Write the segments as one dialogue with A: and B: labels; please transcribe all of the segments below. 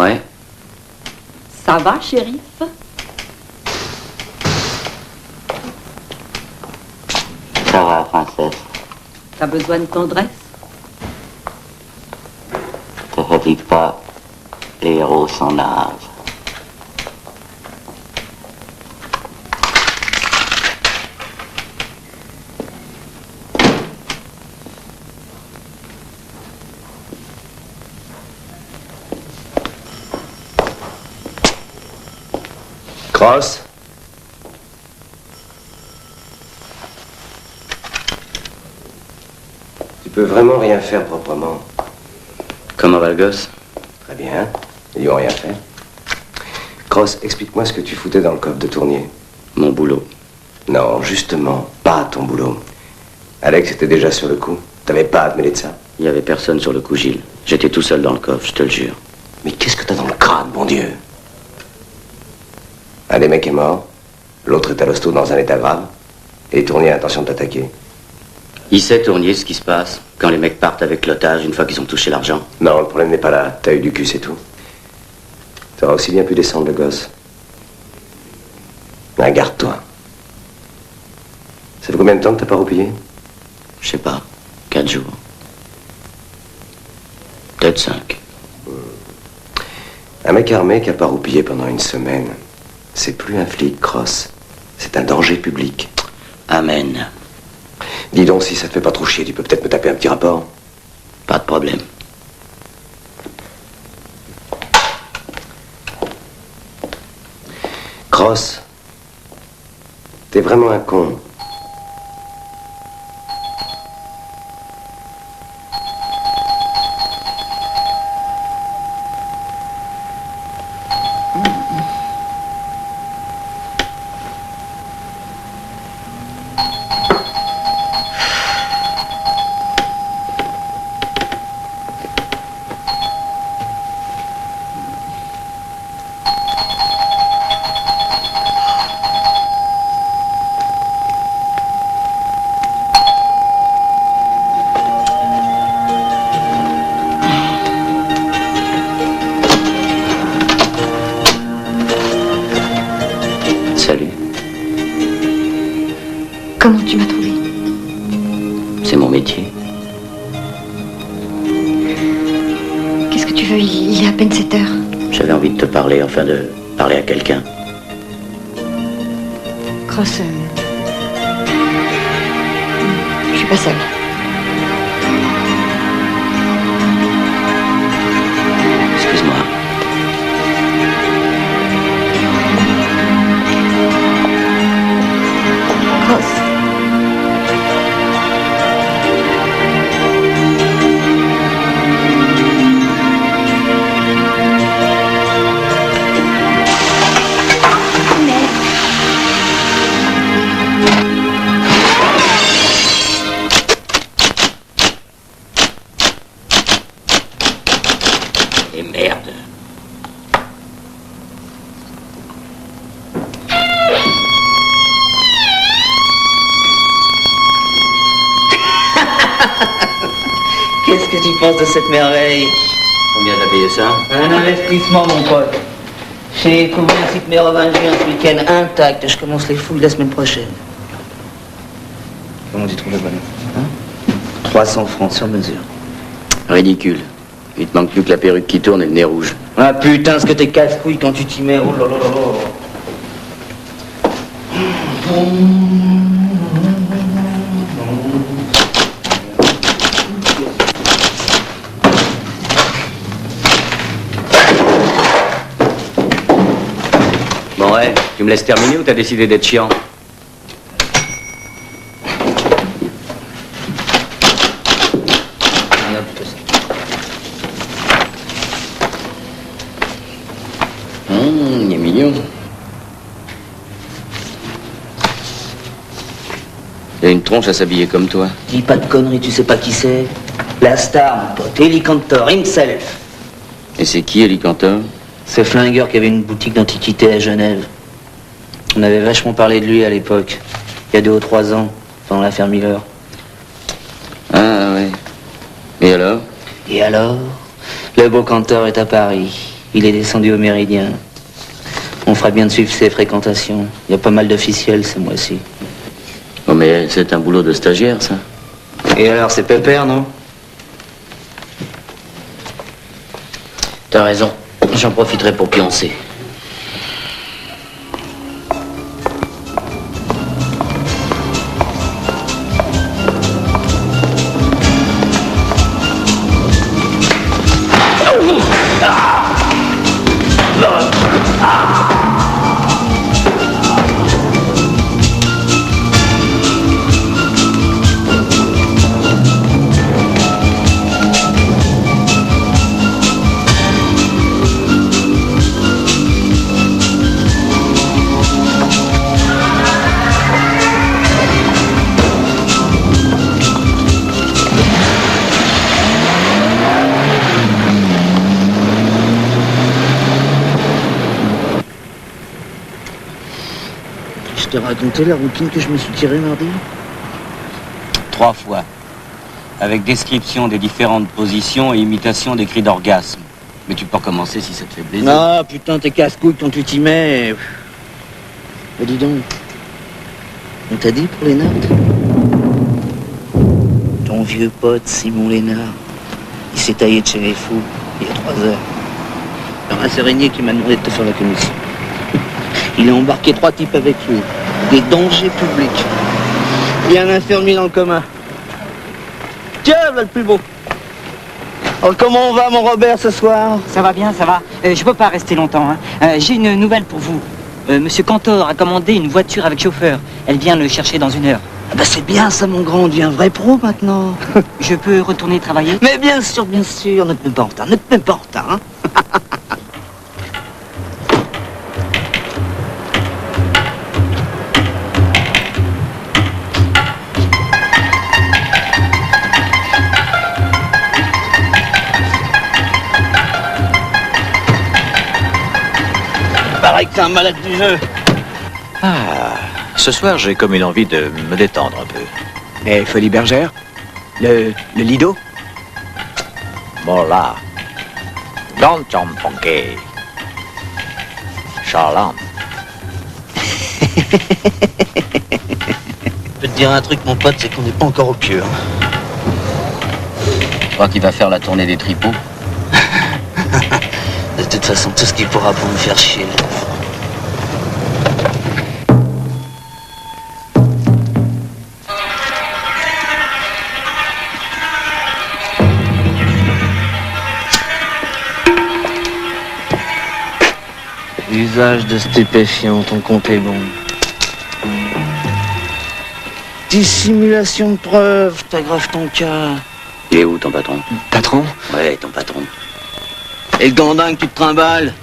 A: Ouais.
B: Ça va, shérif?
A: Ça va, princesse.
B: T'as besoin de tendresse?
A: Te fatigue pas, les héros s'en nagent.
C: Cross. Tu peux vraiment rien faire proprement.
A: Comment va le gosse?
C: Très bien. Ils n'ont rien fait. Cross, explique-moi ce que tu foutais dans le coffre de Tournier.
A: Mon boulot.
C: Non, justement, pas ton boulot. Alex était déjà sur le coup. T'avais pas à te mêler de ça.
A: Il y avait personne sur le coup, Gilles. J'étais tout seul dans le coffre, je te le jure.
C: Mais qu'est-ce que t'as dans le crâne, bon Dieu? Un des mecs est mort. L'autre est à l'hosto dans un état grave. Et Tournier a intention de t'attaquer.
A: Il sait, Tournier, ce qui se passe quand les mecs partent avec l'otage une fois qu'ils ont touché l'argent.
C: Non, le problème n'est pas là. T'as eu du cul, c'est tout. T'aurais aussi bien pu descendre le gosse. Ah, garde-toi. Ça fait combien de temps que t'as pas roupillé?
A: Je sais pas. 4 jours. Peut-être 5.
C: Un mec armé qui a pas roupillé pendant une semaine, c'est plus un flic, Cross. C'est un danger public.
A: Amen.
C: Dis donc, si ça te fait pas trop chier, tu peux peut-être me taper un petit rapport?
A: Pas de problème.
C: Cross, t'es vraiment un con.
A: Salut.
D: Comment tu m'as trouvé?
A: C'est mon métier.
D: Qu'est-ce que tu veux? Il est à peine 7 heures.
A: J'avais envie de te parler, enfin de parler à quelqu'un.
D: Cross, je suis pas seule.
A: Excuse-moi.
D: Cross.
A: Et merde.
E: Qu'est-ce que tu penses de cette merveille?
A: Combien t'as payé ça?
E: Un investissement, mon pote. J'ai couvert un site mérovingien ce week-end intact. Je commence les fouilles la semaine prochaine. Comment tu trouves le bonheur, hein? 300 francs sur mesure.
A: Ridicule. Il te manque plus que la perruque qui tourne et le nez rouge.
E: Ah putain, ce que t'es casse-couille quand tu t'y mets. Oh là là là là.
A: Bon, ouais, tu me laisses terminer ou t'as décidé d'être chiant? Il est mignon. Il a une tronche à s'habiller comme toi.
E: Dis pas de conneries, tu sais pas qui c'est? La star, mon pote, Eli Cantor, himself.
A: Et c'est qui, Eli Cantor?
E: Ce flingueur qui avait une boutique d'antiquités à Genève. On avait vachement parlé de lui à l'époque, il y a 2 ou 3 ans, pendant l'affaire Miller.
A: Ah, ouais. Et alors?
E: Et alors, le beau Cantor est à Paris. Il est descendu au Méridien. On fera bien de suivre ses fréquentations. Il y a pas mal d'officiels ce mois-ci.
A: Oh, mais c'est un boulot de stagiaire, ça.
E: Et alors, c'est pépère, non?
A: T'as raison. J'en profiterai pour pioncer.
E: Je t'ai raconté la routine que je me suis tirée mardi?
F: 3 fois. Avec description des différentes positions et imitation des cris d'orgasme. Mais tu peux recommencer si ça te fait plaisir.
E: Non, putain, t'es casse-couille quand tu t'y mets. Mais dis donc, on t'a dit pour les notes? Ton vieux pote Simon Lénard, il s'est taillé de chez les fous il y a 3 heures. Alors, c'est Régnier qui m'a demandé de te faire la commission. Il a embarqué 3 types avec lui. Des dangers publics. Il y a un infirmier dans le commun. Tiens, voilà le plus beau. Alors, comment on va, mon Robert, ce soir?
G: Ça va bien, ça va. Je peux pas rester longtemps. Hein. J'ai une nouvelle pour vous. Monsieur Cantor a commandé une voiture avec chauffeur. Elle vient le chercher dans 1 heure.
E: Ah bah c'est bien ça, mon grand, on devient un vrai pro maintenant.
G: Je peux retourner travailler?
E: Mais bien sûr, ne te mets pas en retard, ne te mets pas en retard, hein. Pareil que t'es un malade du jeu.
H: Ah, ce soir, j'ai comme une envie de me détendre un peu.
I: Et Folie Bergère? Le Lido?
H: Bon là, dans ton ponquet. Charlant.
E: Je peux te dire un truc, mon pote, c'est qu'on n'est pas encore au pieu. Hein.
A: Tu crois qu'il va faire la tournée des tripots?
E: De toute façon, tout ce qu'il pourra pour me faire chier. Usage de stupéfiants, ton compte est bon. Dissimulation de preuves, t'aggraves ton cas.
A: Il est où, ton patron?
I: Patron?
A: Ouais, ton patron.
E: Et le gandin que tu te trimbales?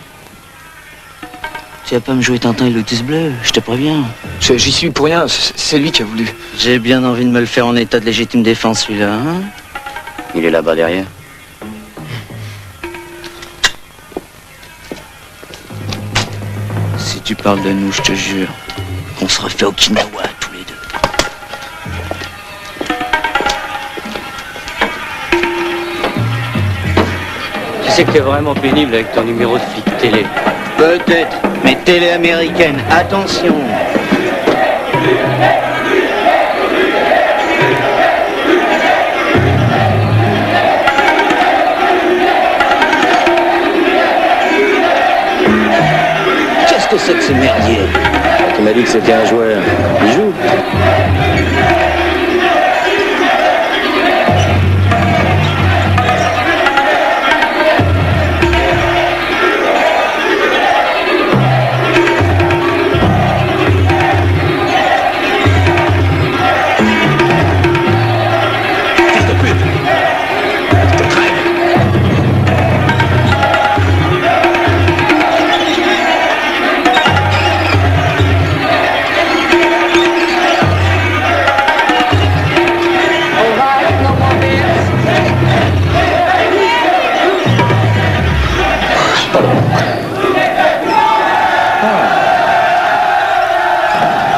E: Tu vas pas me jouer Tintin et Lotus Bleu, je te préviens.
I: J'y suis pour rien, c'est lui qui a voulu.
E: J'ai bien envie de me le faire en état de légitime défense, celui-là, hein?
A: Il est là-bas derrière.
E: Si tu parles de nous, je te jure qu'on se refait Okinawa tous les deux.
A: Tu sais que t'es vraiment pénible avec ton numéro de flic télé.
E: Peut-être, mais télé américaine, attention. Qu'est-ce que c'est que ce merdier?
A: Tu m'as dit que c'était un joueur. Il joue.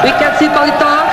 B: We can sit on the top.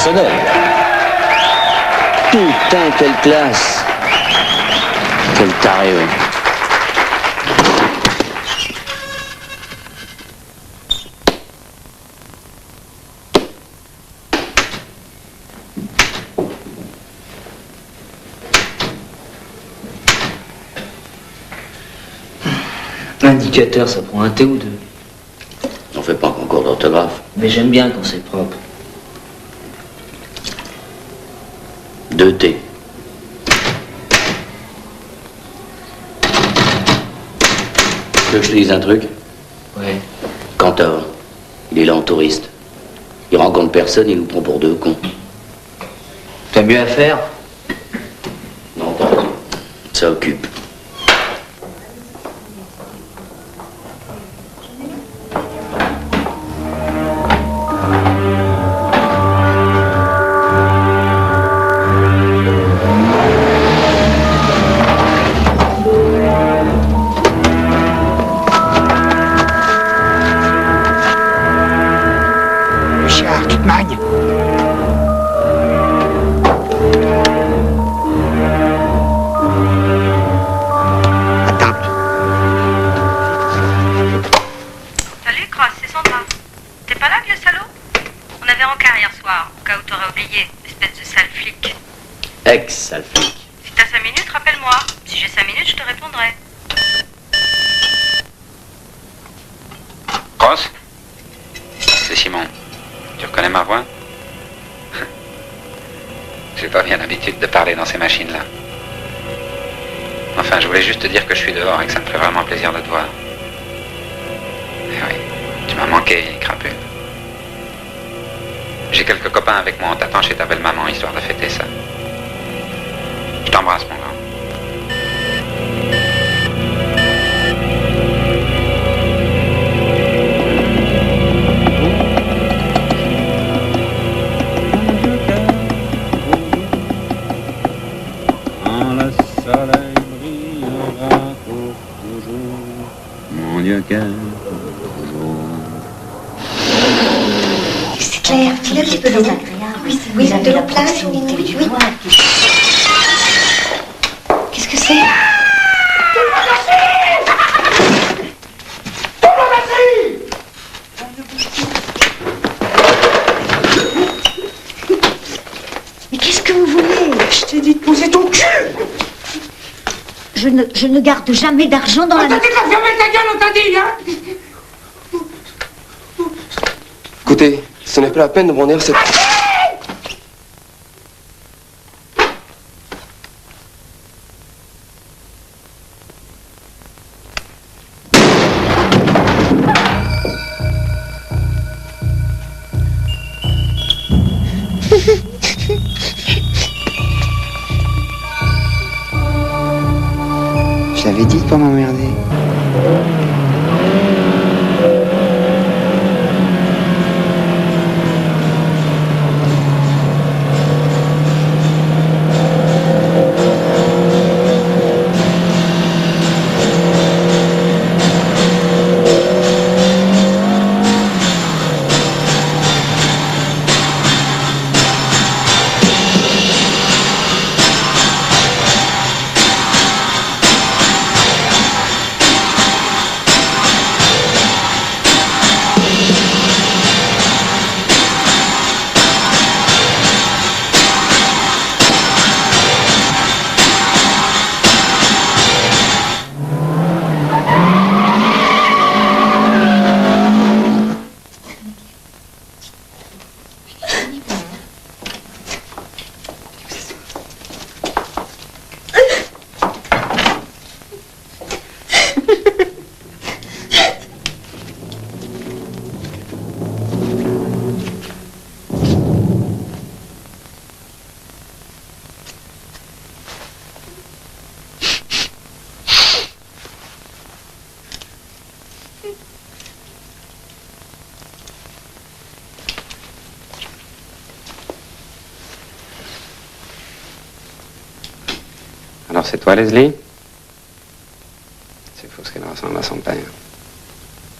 F: personnel.
E: Putain, quelle classe.
A: Quel taré, oui.
E: L'indicateur, ça prend un T ou deux.
A: On fait pas un concours d'orthographe.
E: Mais j'aime bien quand c'est propre.
A: 2 T. Tu veux que je te dise un truc?
E: Ouais.
A: Cantor, il est là en touriste. Il rencontre personne, il nous prend pour 2 cons.
E: T'as mieux à faire?
A: Non, t'as raison. Ça occupe.
I: Richard, tu te magnes. Attends.
J: Salut, Cross, c'est Sandra. T'es pas là, vieux salaud? On avait rencard hier soir, au cas où t'aurais oublié, espèce de sale flic.
A: Ex-sale flic.
J: Si t'as 5 minutes, rappelle-moi. Si j'ai 5 minutes, je te répondrai.
K: Cross? C'est Simon. Tu reconnais ma voix? J'ai pas bien l'habitude de parler dans ces machines-là. Enfin, je voulais juste te dire que je suis dehors et que ça me ferait vraiment plaisir de te voir. Eh oui, tu m'as manqué, crapule. J'ai quelques copains avec moi en t'attend chez ta belle-maman, histoire de fêter ça. Je t'embrasse, mon grand.
F: Quand le soleil brillera pour toujours, mon Dieu, quel jour.
D: C'est clair, file un petit peu d'eau. Oui, de l'eau plage, oui. Qu'est-ce que c'est? Mais qu'est-ce que vous voulez?
I: Je t'ai dit de poser ton cul.
D: Je ne garde jamais d'argent dans la...
I: On t'a dit de fermer ta gueule, on t'a dit, hein.
C: Écoutez, ce n'est pas la peine de brandir cette...
I: Je l'avais dit de pas m'emmerder.
K: Alors c'est toi, Leslie? C'est faux ce qu'elle ressemble à son père.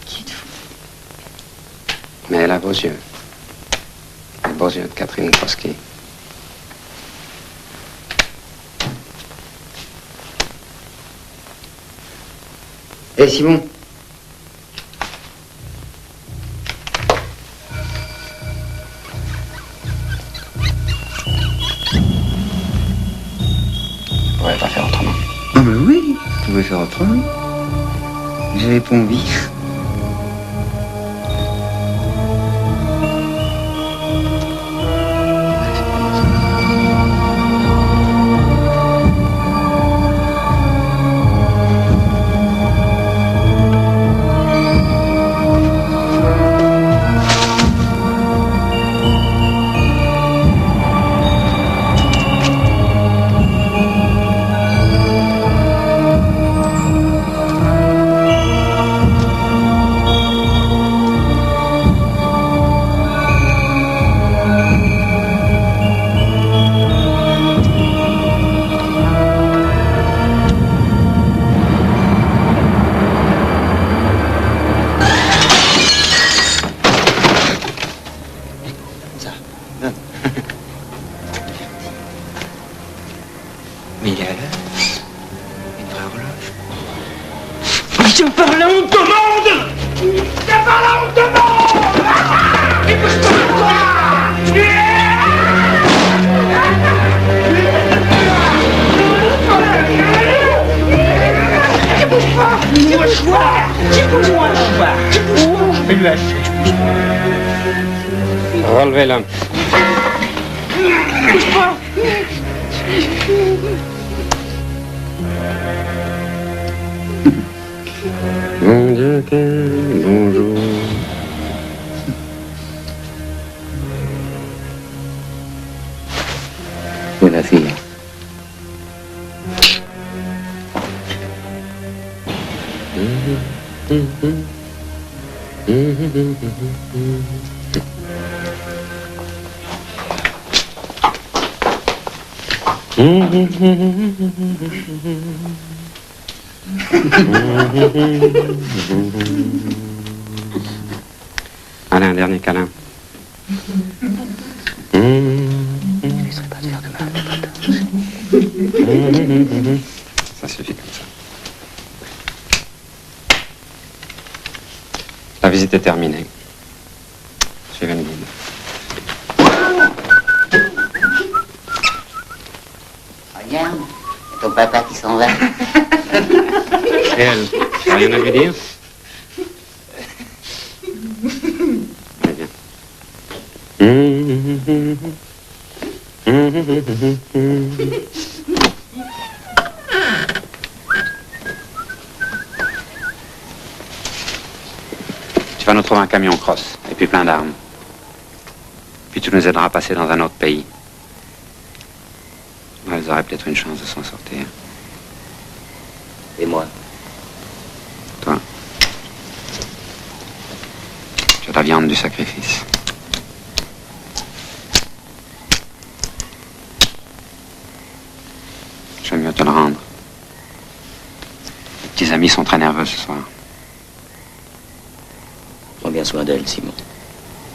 D: Qui êtes-vous?
K: Mais elle a beaux yeux. Et beau symposium de Catherine Trotsky.
L: Hé Simon.
K: On pourrait pas faire autrement.
L: Ah mais oui, vous pouvez faire autrement. J'avais pas envie. Mais il est à l'heure. Une vraie horloge. Je parle à honte au monde. Je parle à honte au monde. Il bouge pas toi. Tu bouges pas. Tu bouges pas. Tu bouges pas. Tu bouges pas. Je vais lui lâcher.
K: Relevez l'homme.
L: Bouge pas.
K: Mon Dieu, quel bonjour.
A: Où est la fille?
K: Allez, un dernier câlin.
A: Je ne laisserai pas te faire de mal.
K: Ça suffit comme ça. La visite est terminée. Suivez le guide.
M: Regarde, c'est ton papa qui s'en va.
K: Et elle, t'as rien à lui dire? Allez, viens. Tu vas nous trouver un camion cross, et puis plein d'armes. Puis tu nous aideras à passer dans un autre pays. Elles auraient peut-être une chance de s'en sortir.
A: Et moi?
K: Toi? Tu as la viande du sacrifice. Je vais mieux te le rendre. Les petits amis sont très nerveux ce soir.
A: Prends bien soin d'elle, Simon.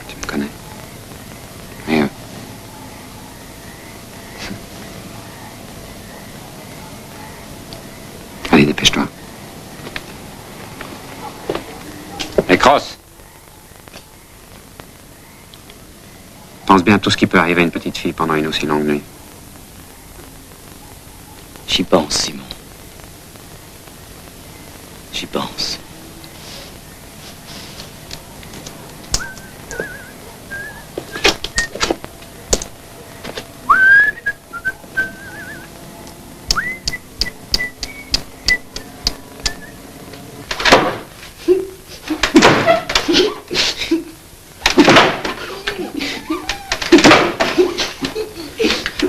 K: Tu me connais. Et eux. Allez, dépêche-toi. Les crosses. Pense bien à tout ce qui peut arriver à une petite fille pendant une aussi longue nuit.
A: J'y pense, Simon. J'y pense.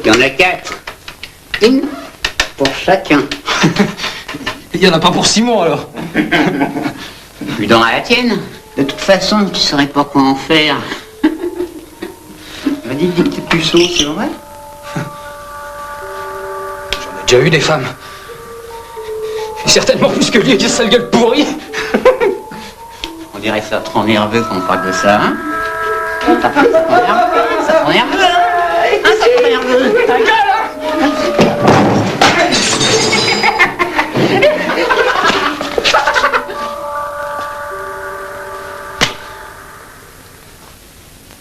M: Il y en a 4. Une pour chacun.
I: Il y en a pas pour Simon alors.
M: Plus dans la tienne. De toute façon, tu saurais pas quoi en faire. On dit que t'es puceau, c'est vrai?
I: J'en ai déjà eu des femmes. Et certainement plus que lui, des sale gueule pourrie.
M: On dirait ça trop nerveux qu'on parle de ça, hein? Ça prend nerveux. Ça prend nerveux.
L: Ta gueule,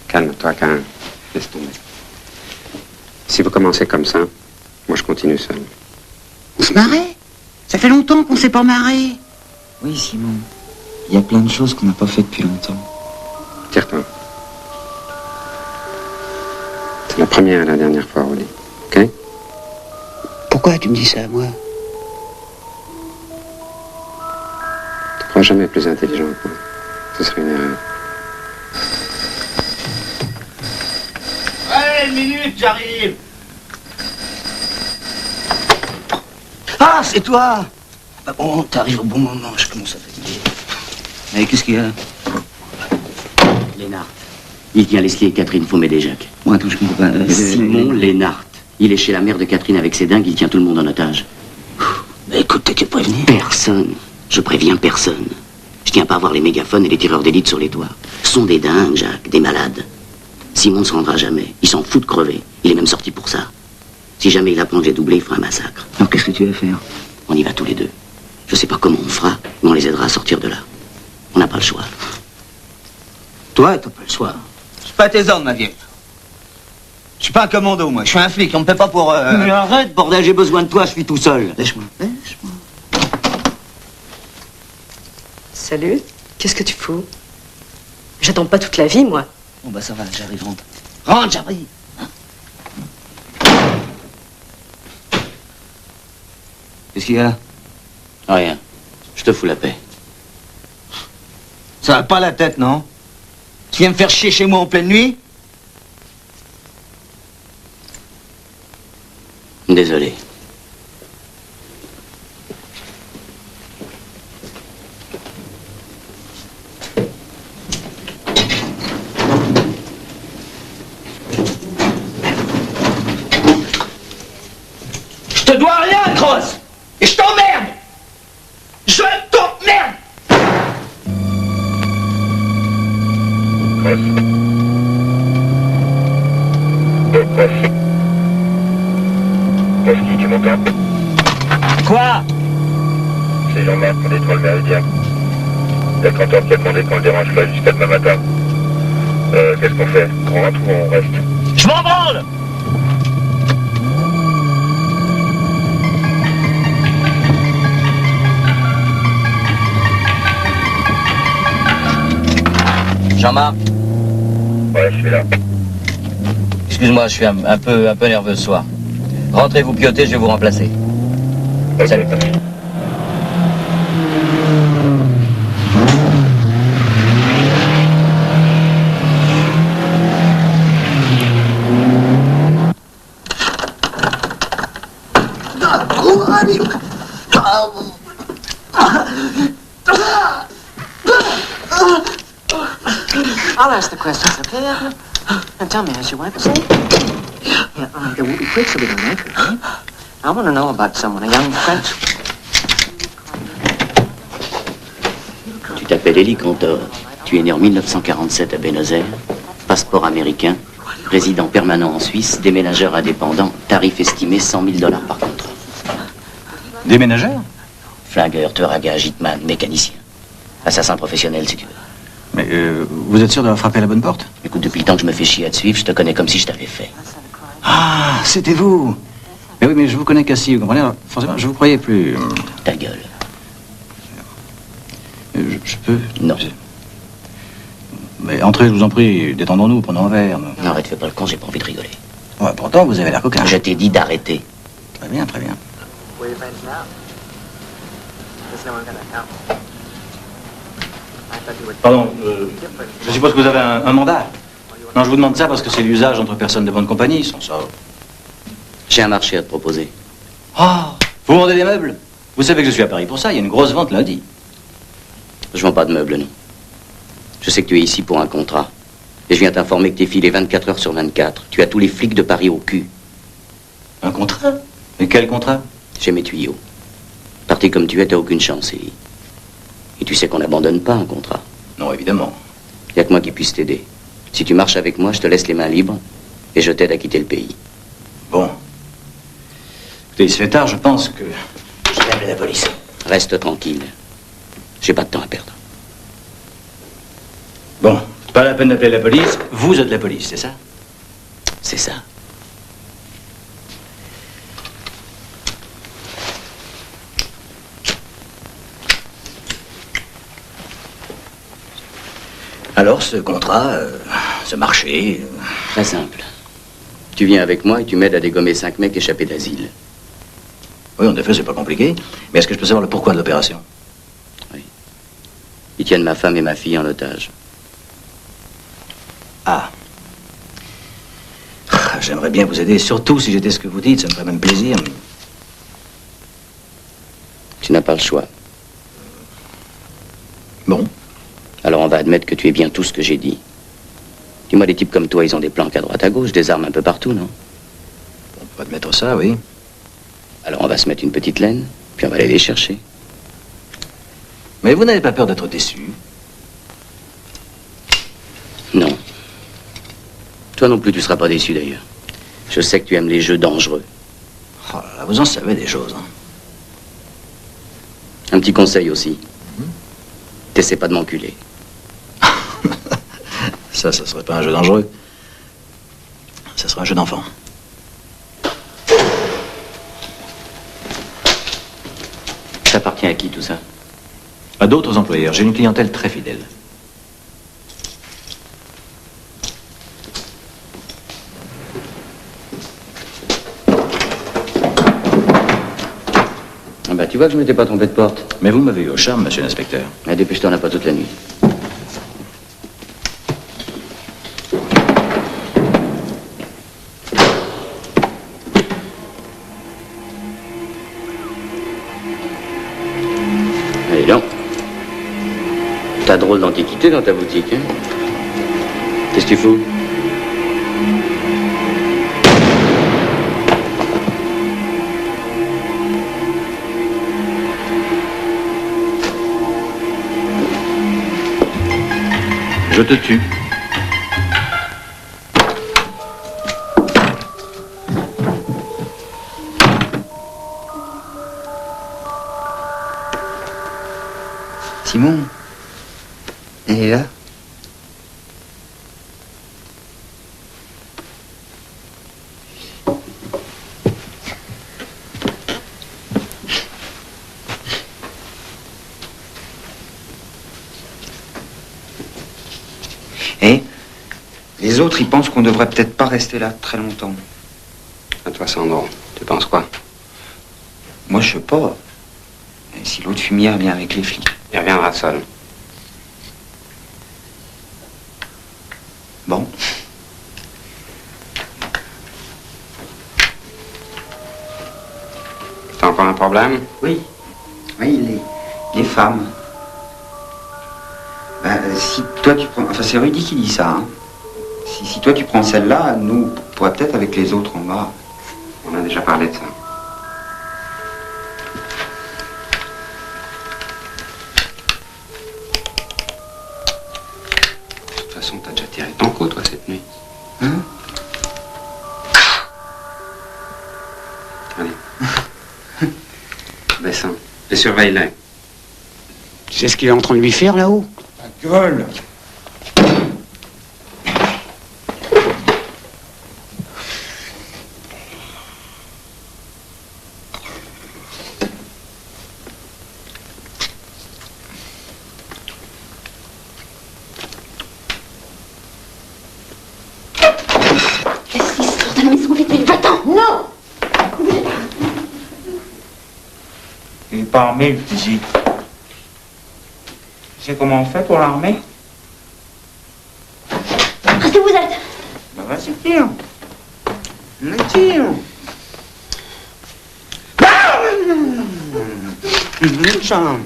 N: Calme-toi, quand même. Laisse tomber. Si vous commencez comme ça, moi je continue seul.
M: On se marrait. Ça fait longtemps qu'on s'est pas marré.
G: Oui, Simon. Il y a plein de choses qu'on n'a pas fait depuis longtemps.
N: Tire-toi. C'est la première et la dernière fois au lit. Ok?
M: Pourquoi tu me dis ça, moi?
N: Tu ne crois jamais plus intelligent que moi. Ce serait une erreur.
E: Allez, une minute, j'arrive. Ah, c'est toi. Bah bon, t'arrives au bon moment, je commence à fatiguer. Mais qu'est-ce qu'il y a?
A: Lénart. Il tient Leslie et Catherine Faumet-Desjacques.
E: Bon, attends, je comprends pas.
A: Simon Lénart. Il est chez la mère de Catherine avec ses dingues, il tient tout le monde en otage.
E: Mais écoute, t'as qu'à prévenir.
A: Personne. Je préviens personne. Je tiens pas à voir les mégaphones et les tireurs d'élite sur les toits. Ce sont des dingues, Jacques, des malades. Simon ne se rendra jamais. Il s'en fout de crever. Il est même sorti pour ça. Si jamais il apprend que j'ai doublé, il fera un massacre.
E: Alors qu'est-ce que tu vas faire?
A: On y va tous les deux. Je sais pas comment on fera, mais on les aidera à sortir de là. On n'a pas le choix.
E: Toi, t'as pas le choix. C'est pas tes ordres, ma vieille. Je suis pas un commando, moi. Je suis un flic. On me paie pas pour... Mais arrête, bordel, j'ai besoin de toi, je suis tout seul. Lâche-moi. Lâche-moi.
O: Salut. Qu'est-ce que tu fous? J'attends pas toute la vie, moi.
E: Bon, bah ça va, j'arrive, rentre. Rentre, j'arrive. Qu'est-ce qu'il y a?
A: Rien. Je te fous la paix.
E: Ça va pas la tête, non? Tu viens me faire chier chez moi en pleine nuit?
A: Désolé.
E: Je te dois rien, Cross! Et je t'emmerde! Je t'emmerde!
P: Koski, tu m'entends?
E: Quoi?
P: C'est Jean-Marc, on détruit le méridien. Il y a Cantor qui a demandé qu'on le dérange pas jusqu'à demain matin. Qu'est-ce qu'on fait? On rentre ou on reste?
E: Je m'en branle!
F: Jean-Marc?
P: Ouais, je suis là.
F: Excuse-moi, je suis un peu nerveux ce soir. Rentrez vous piotez, je vais vous remplacer. Salut.
Q: I'll ask the questions, okay, Edna? And tell me, has your wife a safe? Yeah, there will be quick so we don't make her, right? I want to know about someone, a young French...
A: Tu t'appelles Élie Cantor. Tu es né en 1947 à Buenos Aires. Passeport américain. Résident permanent en Suisse. Déménageur indépendant. Tarif estimé $100 000 par contrat.
H: Déménageur?
A: Flingueur, tueur à gages, hitman, mécanicien. Assassin professionnel, si tu veux.
H: Mais vous êtes sûr d'avoir frappé à la bonne porte?
A: Écoute, depuis le temps que je me fais chier à te suivre, je te connais comme si je t'avais fait.
H: Ah, c'était vous! Mais oui, mais je vous connais qu'assis, vous comprenez? Alors, forcément, je vous croyais plus...
A: Ta gueule.
H: Je peux?
A: Non.
H: Mais entrez, je vous en prie, détendons-nous, prenons un verre.
A: Non, arrête, fais pas le con, j'ai pas envie de rigoler.
H: Ouais, pourtant, vous avez l'air coquin.
A: Je t'ai dit d'arrêter.
H: Très bien, très bien. Pardon, je suppose que vous avez un mandat. Non, je vous demande ça parce que c'est l'usage entre personnes de bonne compagnie, sans ça.
A: J'ai un marché à te proposer.
H: Ah, vous vendez des meubles? Vous savez que je suis à Paris pour ça, il y a une grosse vente lundi.
A: Je vends pas de meubles, non. Je sais que tu es ici pour un contrat. Et je viens t'informer que t'es filé 24 heures sur 24. Tu as tous les flics de Paris au cul.
H: Un contrat? Mais quel contrat?
A: J'ai mes tuyaux. Parti comme tu es, t'as aucune chance, Élie. Et tu sais qu'on n'abandonne pas un contrat.
H: Non, évidemment.
A: Y a que moi qui puisse t'aider. Si tu marches avec moi, je te laisse les mains libres et je t'aide à quitter le pays.
H: Bon. Écoutez, il se fait tard, je pense que je vais appeler la police.
A: Reste tranquille. J'ai pas de temps à perdre.
H: Bon, pas la peine d'appeler la police. Vous êtes la police, c'est ça?
A: C'est ça.
H: Alors, ce contrat, ce marché...
A: Très simple. Tu viens avec moi et tu m'aides à dégommer 5 mecs échappés d'asile.
H: Oui, en effet, c'est pas compliqué. Mais est-ce que je peux savoir le pourquoi de l'opération?
A: Oui. Ils tiennent ma femme et ma fille en otage.
H: Ah. J'aimerais bien vous aider, surtout si j'étais ce que vous dites, ça me ferait même plaisir.
A: Tu n'as pas le choix.
H: Bon.
A: Alors on va admettre que tu es bien tout ce que j'ai dit. Dis-moi, des types comme toi, ils ont des planques à droite à gauche, des armes un peu partout, non?
H: On peut admettre ça, oui.
A: Alors on va se mettre une petite laine, puis on va aller les chercher.
H: Mais vous n'avez pas peur d'être déçu?
A: Non. Toi non plus, tu seras pas déçu d'ailleurs. Je sais que tu aimes les jeux dangereux.
H: Oh là là, vous en savez des choses, hein.
A: Un petit conseil aussi. T'essaies pas de m'enculer.
H: Ça serait pas un jeu dangereux. Ça serait un jeu d'enfant.
A: Ça appartient à qui tout ça?
H: À d'autres employeurs. J'ai une clientèle très fidèle.
A: Ah bah tu vois que je m'étais pas trompé de porte.
H: Mais vous m'avez eu au charme, monsieur l'inspecteur.
A: Mais dépêche-toi, on n'a pas toute la nuit. Allez donc. T'as drôle d'antiquité dans ta boutique, hein? Qu'est-ce que tu fous?
H: Je te tue.
M: Simon, elle est là? Eh, les autres, ils pensent qu'on devrait peut-être pas rester là très longtemps.
N: À toi, Sandro, tu penses quoi?
M: Moi, je sais pas. Et si l'autre fumière vient avec les flics?
N: Il reviendra seul.
M: Bon.
N: T'as encore un problème?
M: Oui. Oui, les femmes. Ben, si toi tu prends... Enfin, c'est Rudy qui dit ça, hein. Si toi tu prends celle-là, nous, on pourrait peut-être avec les autres en bas.
N: On a déjà parlé de ça. De toute façon, t'as déjà tiré ton coup, toi, cette nuit.
M: Hein?
N: Allez. Descends. Et surveille-les.
I: Tu sais ce qu'il est en train de lui faire là-haut?
M: Ta gueule!
D: Laisse-les sortir de la maison, vite, va-t'en! Non!
M: Il n'est pas armé, le fusil. Tu sais comment on fait pour l'armer?
D: Restez où vous êtes!
M: Ben vas-y, tire. Mais tire. Ça.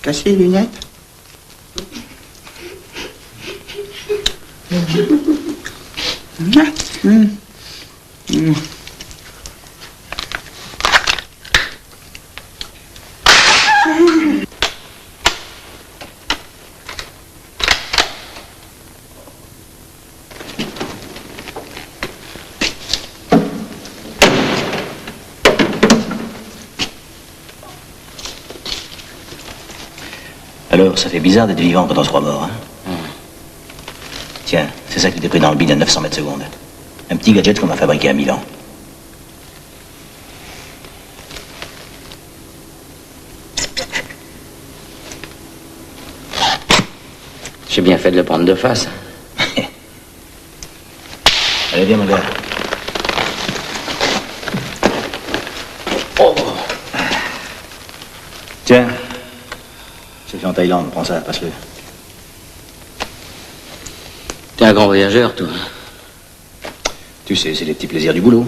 R: Cassé les lunettes?
H: Alors, ça fait bizarre d'être vivant quand on se croit mort, hein? Tiens, c'est ça qui était pris dans le bide à 900 mètres secondes. Un petit gadget qu'on a fabriqué à Milan.
F: J'ai bien fait de le prendre de face.
H: Allez, viens, mon gars.
F: Oh.
H: Tiens. C'est fait en Thaïlande, prends ça, passe-le.
F: T'es un grand voyageur, toi.
H: Tu sais, c'est les petits plaisirs du boulot.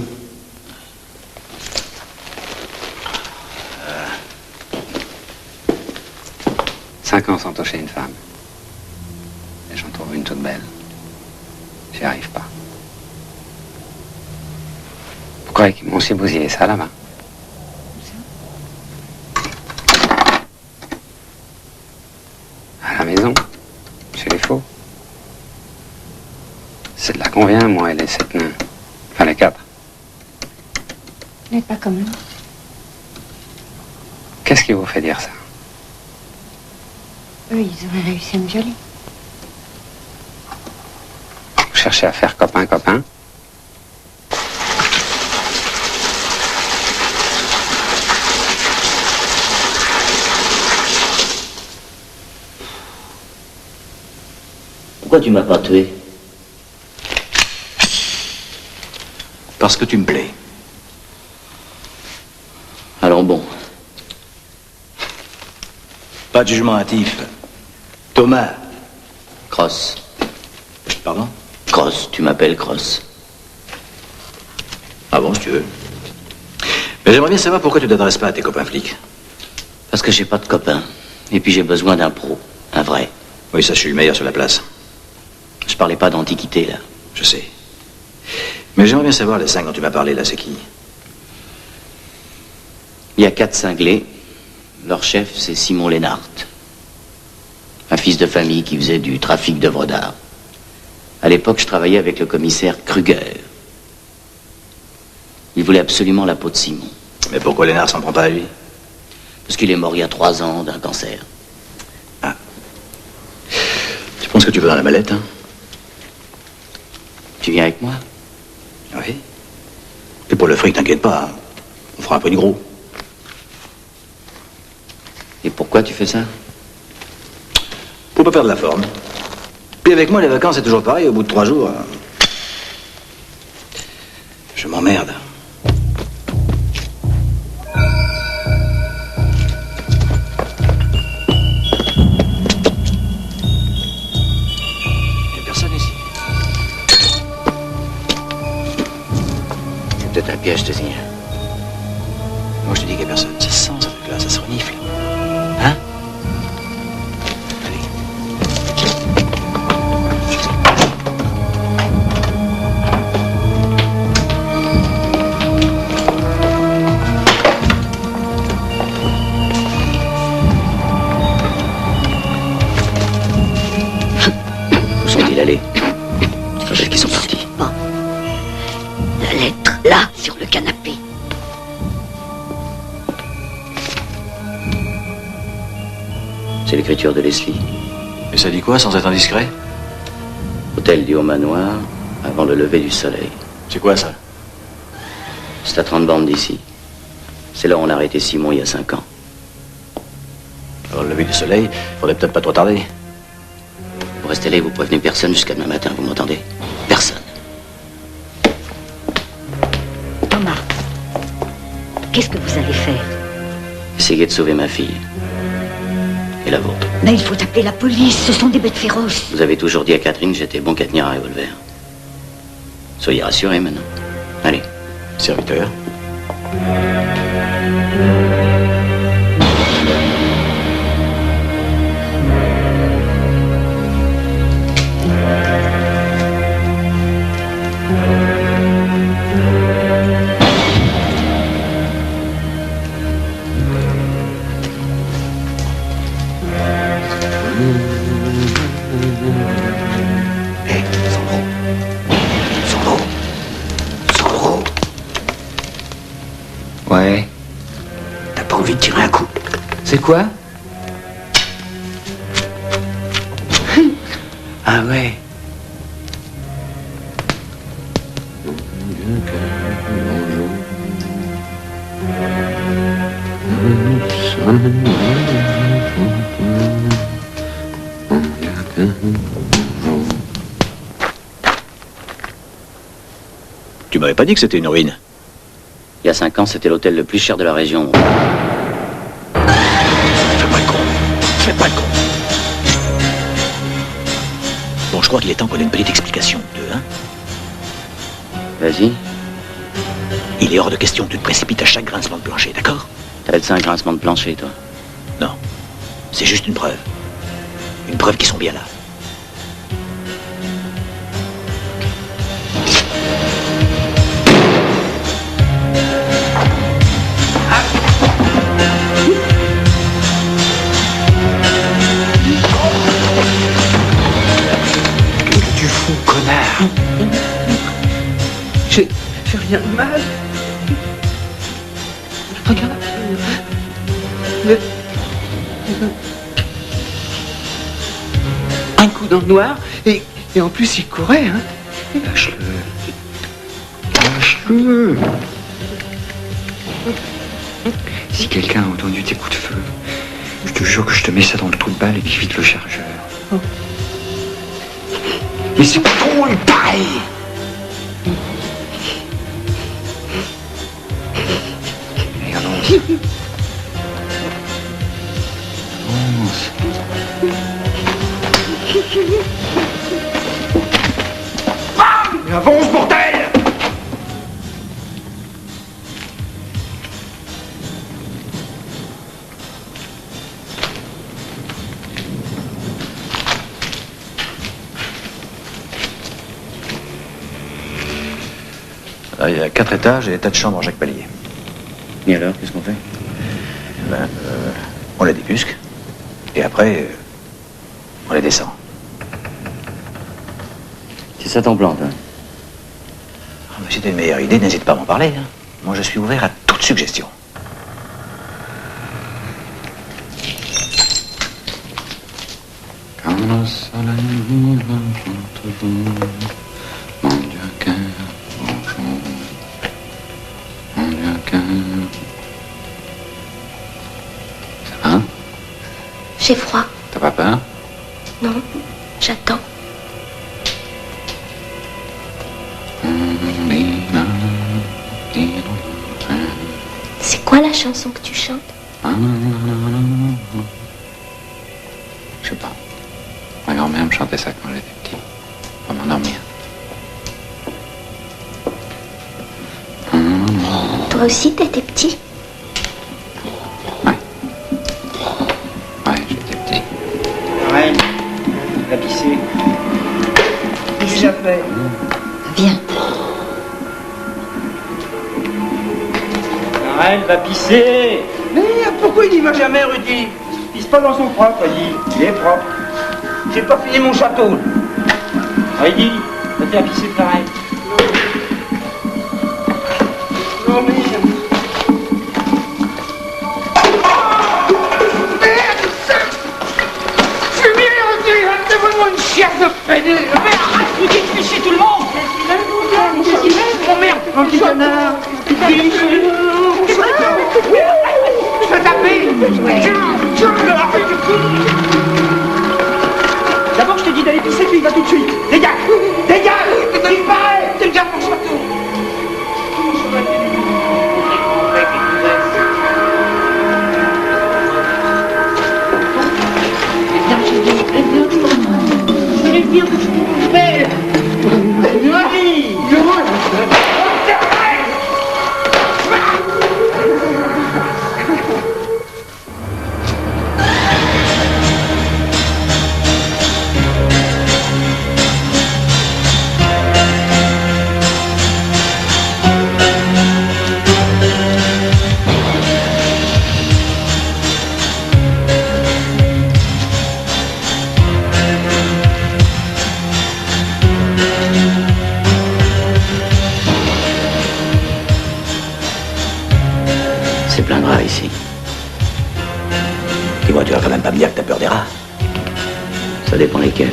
N: 5 ans sans toucher une femme. Et j'en trouve une toute belle. J'y arrive pas. Vous croyez qu'ils m'ont aussi bousillé ça là-bas? À la maison, chez les faux. C'est de là qu'on vient, moi et les 7 nains. Enfin, les 4.
D: Mais pas comme nous.
N: Qu'est-ce qui vous fait dire ça?
D: Eux, ils auraient réussi à me violer.
N: Vous cherchez à faire copain-copain?
A: Pourquoi tu m'as pas tué?
H: Parce que tu me plais.
A: Alors bon.
H: Pas de jugement hâtif. Thomas.
A: Cross.
H: Pardon?
A: Cross, tu m'appelles Cross.
H: Ah bon, si tu veux. Mais j'aimerais bien savoir pourquoi tu t'adresses pas à tes copains flics.
A: Parce que j'ai pas de copain. Et puis j'ai besoin d'un pro. Un vrai.
H: Oui, ça, je suis le meilleur sur la place.
A: Je parlais pas d'antiquité, là.
H: Je sais. Mais j'aimerais bien savoir, les 5 dont tu m'as parlé, là, c'est qui?
A: Il y a 4 cinglés. Leur chef, c'est Simon Lénart. Un fils de famille qui faisait du trafic d'œuvres d'art. À l'époque, je travaillais avec le commissaire Kruger. Il voulait absolument la peau de Simon.
H: Mais pourquoi Lénart s'en prend pas à lui?
A: Parce qu'il est mort il y a 3 ans d'un cancer.
H: Ah. Tu penses que tu veux dans la mallette, hein?
A: Tu viens avec moi?
H: Oui. Et pour le fric, t'inquiète pas, hein. On fera un peu du gros.
A: Et pourquoi tu fais ça?
H: Pour pas perdre la forme. Puis avec moi, les vacances, c'est toujours pareil. Au bout de 3 jours, je m'emmerde. Il n'y a personne ici.
A: C'est peut-être un piège, je te signale.
H: Moi, je te dis qu'il n'y a personne. Ça sent, ce truc-là, ça se renifle. Hein?
A: Où sont-ils allés? Quand est-ce qu'ils sont partis?
D: La lettre, là, sur le canapé.
A: C'est l'écriture de Leslie.
H: Et ça dit quoi, sans être indiscret?
A: Hôtel du Haut-Manoir, avant le lever du soleil.
H: C'est quoi, ça?
A: C'est à 30 bandes d'ici. C'est là où on a arrêté Simon il y a 5 ans.
H: Alors, le lever du soleil, faudrait peut-être pas trop tarder.
A: Vous restez là et vous prévenez personne jusqu'à demain matin, vous m'entendez? Personne.
D: Thomas, qu'est-ce que vous allez faire?
A: Essayez de sauver ma fille. Et la vôtre.
D: Mais il faut appeler la police, ce sont des bêtes féroces.
A: Vous avez toujours dit à Catherine que j'étais bon qu'à tenir un revolver. Soyez rassurés maintenant. Allez.
H: Serviteur.
L: Hé, Sandro. Sandro. Sandro.
M: Ouais.
L: T'as pas envie de tirer un coup?
M: C'est quoi?
L: Ah ouais.
H: Tu m'avais pas dit que c'était une ruine.
A: Il y a 5 ans, c'était l'hôtel le plus cher de la région.
H: Fais pas le con. Fais pas le con. Bon, je crois qu'il est temps qu'on ait une petite explication, deux, hein?
A: Vas-y.
H: Il est hors de question que tu te précipites à chaque grincement de plancher, d'accord?
A: T'appelles ça un grincement de plancher, toi?
H: Non. C'est juste une preuve. Une preuve qu'ils sont bien là.
L: Qu'est-ce que tu fous, connard? J'ai rien de mal. Regarde. Un coup dans le noir, et en plus il courait, hein. Lâche-le. Lâche-le. Si quelqu'un a entendu tes coups de feu, je te jure que je te mets ça dans le trou de balle et qu'il vide le chargeur. Mais c'est pas drôle, pareil. Et allons-y. Avance. Avance, bordel!
H: Là, il y a 4 étages et des tas de chambres en chaque palier.
A: Et alors, qu'est-ce qu'on fait?
H: On les débusque. Et après, on les descend.
A: C'est ça ton plan, toi?
H: Ah, mais si t'as une meilleure idée, n'hésite pas à m'en parler. Hein. Moi, je suis ouvert à toute suggestion.
L: Quand le soleil va contre mon Dieu, quel beau jour. Mon Dieu, quel... Ça va?
D: J'ai froid.
L: T'as pas peur?
D: Non, j'attends. C'est quoi la chanson que tu chantes?
L: Je sais pas. Ma grand-mère me chantait ça quand j'étais petit. Pour m'endormir.
D: Toi aussi, t'étais petit?
L: Ouais, j'étais petit.
G: Ouais, va pisser. Déjà fait.
O: Viens.
G: Arrête, va pisser. Mais pourquoi il y va jamais, Rudy? Il pisse pas dans son propre, Rudy. Il est propre. J'ai pas fini mon château. Rudy, va te faire pisser pareil. Non, mais...
L: Une chienne de pédé! Mais arrête, vous dites ficher tout le monde! Oh merde! Mon petit connard! Je vais taper!
G: D'abord, je te dis d'aller pisser, puis il va tout de suite. Dégage! Dégage! Il paraît! Dégage mon château!
H: tu vas quand même pas me dire que t'as peur des rats.
A: Ça dépend lesquels.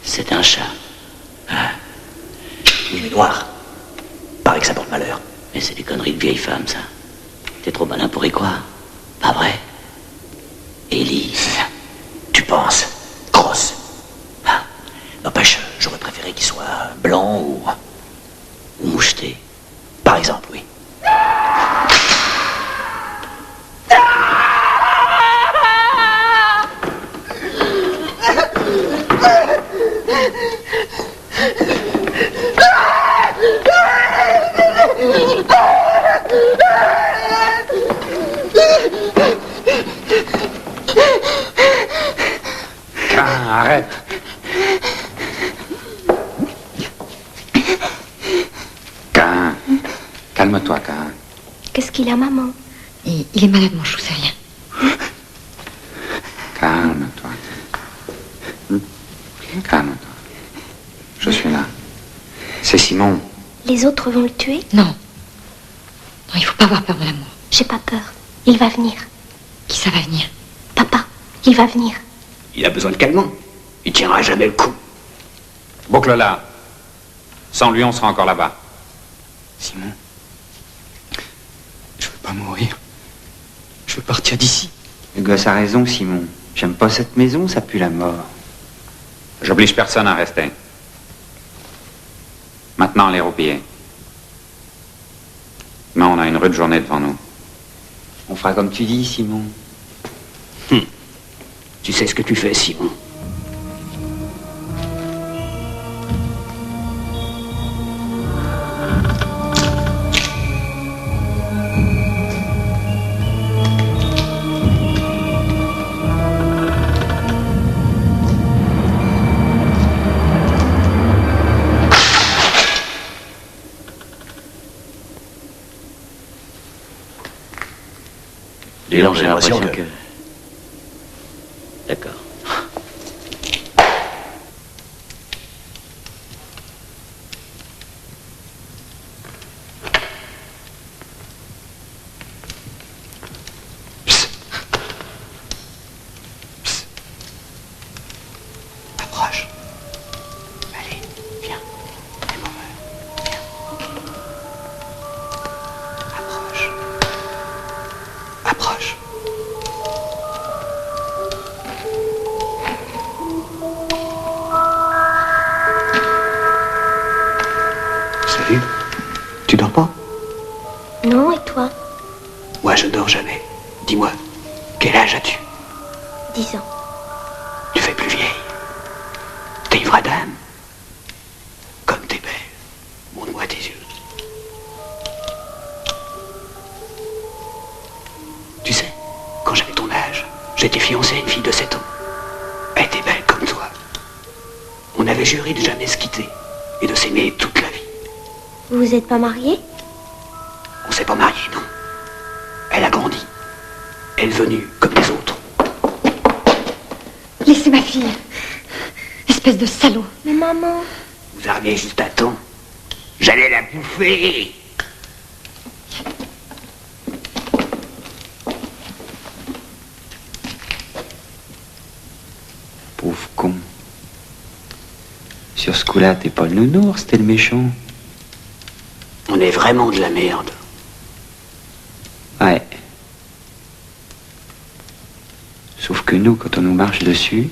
A: C'est un chat.
H: Ah. Il est noir. Paraît que ça porte malheur.
A: Mais c'est des conneries de vieille femme, ça. T'es trop malin pour y croire. Pas vrai? Ellie.
H: Tu penses? Grosse. Ah. N'empêche, j'aurais préféré qu'il soit blanc ou
A: moucheté.
H: Par exemple, oui.
N: Arrête. Cain, calme-toi, Cain.
D: Qu'est-ce qu'il a, maman?
O: Il est malade, mon chou, c'est rien.
N: Calme-toi. Calme-toi. Je suis là. C'est Simon.
D: Les autres vont le tuer?
O: Non. Non, il faut pas avoir peur de l'amour.
D: J'ai pas peur. Il va venir.
O: Qui ça va venir?
D: Papa, il va venir.
H: Il a besoin de calmant. Il tiendra jamais le coup.
N: Boucle-la. Sans lui, on sera encore là-bas.
I: Simon, je veux pas mourir. Je veux partir d'ici.
M: Le gosse a raison, Simon. J'aime pas cette maison, ça pue la mort.
N: J'oblige personne à rester. Maintenant, les roupillés. Mais on a une rude journée devant nous.
M: On fera comme tu dis, Simon.
H: Tu sais ce que tu fais, Simon.
A: Dis donc, j'ai l'impression
H: que...
A: que... D'accord.
H: Approche. Allez, viens. Fais mon heure. Viens. Approche. Approche. Salut. Tu dors pas?
D: Non, et toi?
H: Moi, je dors jamais. Dis-moi, quel âge as-tu?
D: 10 ans.
H: Tu fais plus vieille. T'es une vraie dame. Comme t'es belle. Montre-moi tes yeux. Tu sais, quand j'avais ton âge, j'étais fiancé à une fille de 7 ans. Elle était belle comme toi. On avait juré de jamais se quitter et de s'aimer toute la vie.
D: Vous vous êtes pas mariés?
H: On s'est pas mariés, non. Elle a grandi. Elle est venue comme les autres.
O: Laissez ma fille. Espèce de salaud.
D: Mais maman...
H: Vous arrivez juste à temps. J'allais la bouffer.
M: Pauvre con. Sur ce coup-là, t'es pas le nounours, t'es le méchant.
H: On est vraiment de la merde.
M: Ouais. Sauf que nous, quand on nous marche dessus,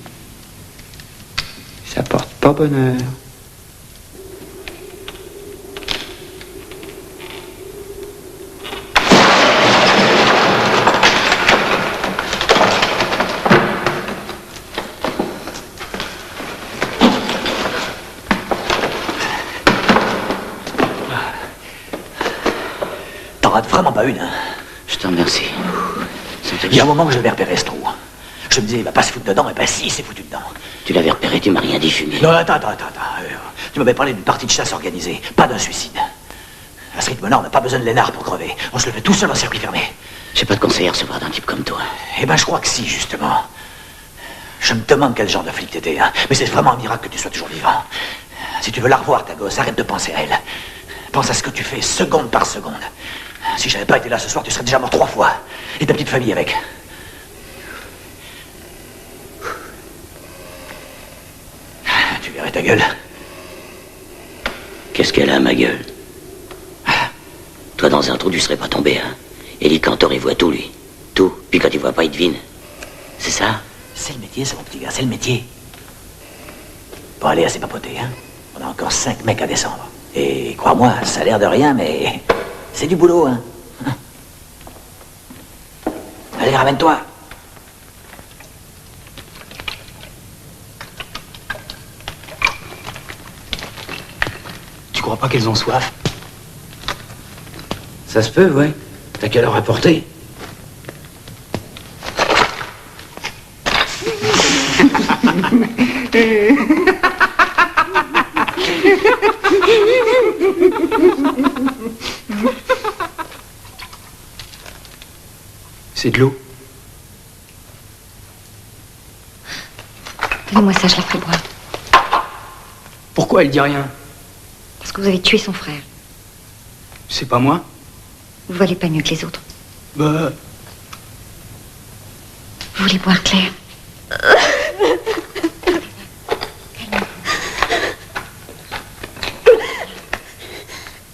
M: ça porte pas bonheur.
H: T'en rates vraiment pas une, hein?
A: Je te remercie.
H: Il y a un moment que je l'avais repéré ce trou. Je me disais, il va pas se foutre dedans, et ben si, il s'est foutu dedans.
A: Tu l'avais repéré, tu m'as rien dit fumer.
H: Non, attends. Tu m'avais parlé d'une partie de chasse organisée, pas d'un suicide. À ce rythme-là, on n'a pas besoin de l'énard pour crever. On se le fait tout seul en circuit fermé.
A: J'ai pas de conseil à recevoir d'un type comme toi.
H: Eh ben, je crois que si, justement. Je me demande quel genre de flic t'étais, hein. Mais c'est vraiment un miracle que tu sois toujours vivant. Si tu veux la revoir, ta gosse, arrête de penser à elle. Pense à ce que tu fais, seconde par seconde. Si j'avais pas été là ce soir, tu serais déjà mort 3 fois. Et ta petite famille avec. Tu verrais ta gueule.
A: Qu'est-ce qu'elle a, ma gueule? Toi, dans un trou, tu serais pas tombé, hein? Élie Cantor, il voit tout, lui. Tout. Puis quand il voit pas, il devine. C'est ça?
H: C'est le métier, ça, mon petit gars, c'est le métier. Bon, allez, assez papoté, hein. On a encore 5 mecs à descendre. Et crois-moi, ça a l'air de rien, mais c'est du boulot, hein. Allez, ramène-toi. Tu crois pas qu'elles ont soif? Ça se peut, ouais. T'as qu'à leur apporter. C'est de l'eau.
D: Donnez-moi ça, je la ferai boire.
H: Pourquoi elle dit rien?
D: Parce que vous avez tué son frère.
H: C'est pas moi?
D: Vous valez pas mieux que les autres.
H: Bah...
D: Vous voulez boire, Claire?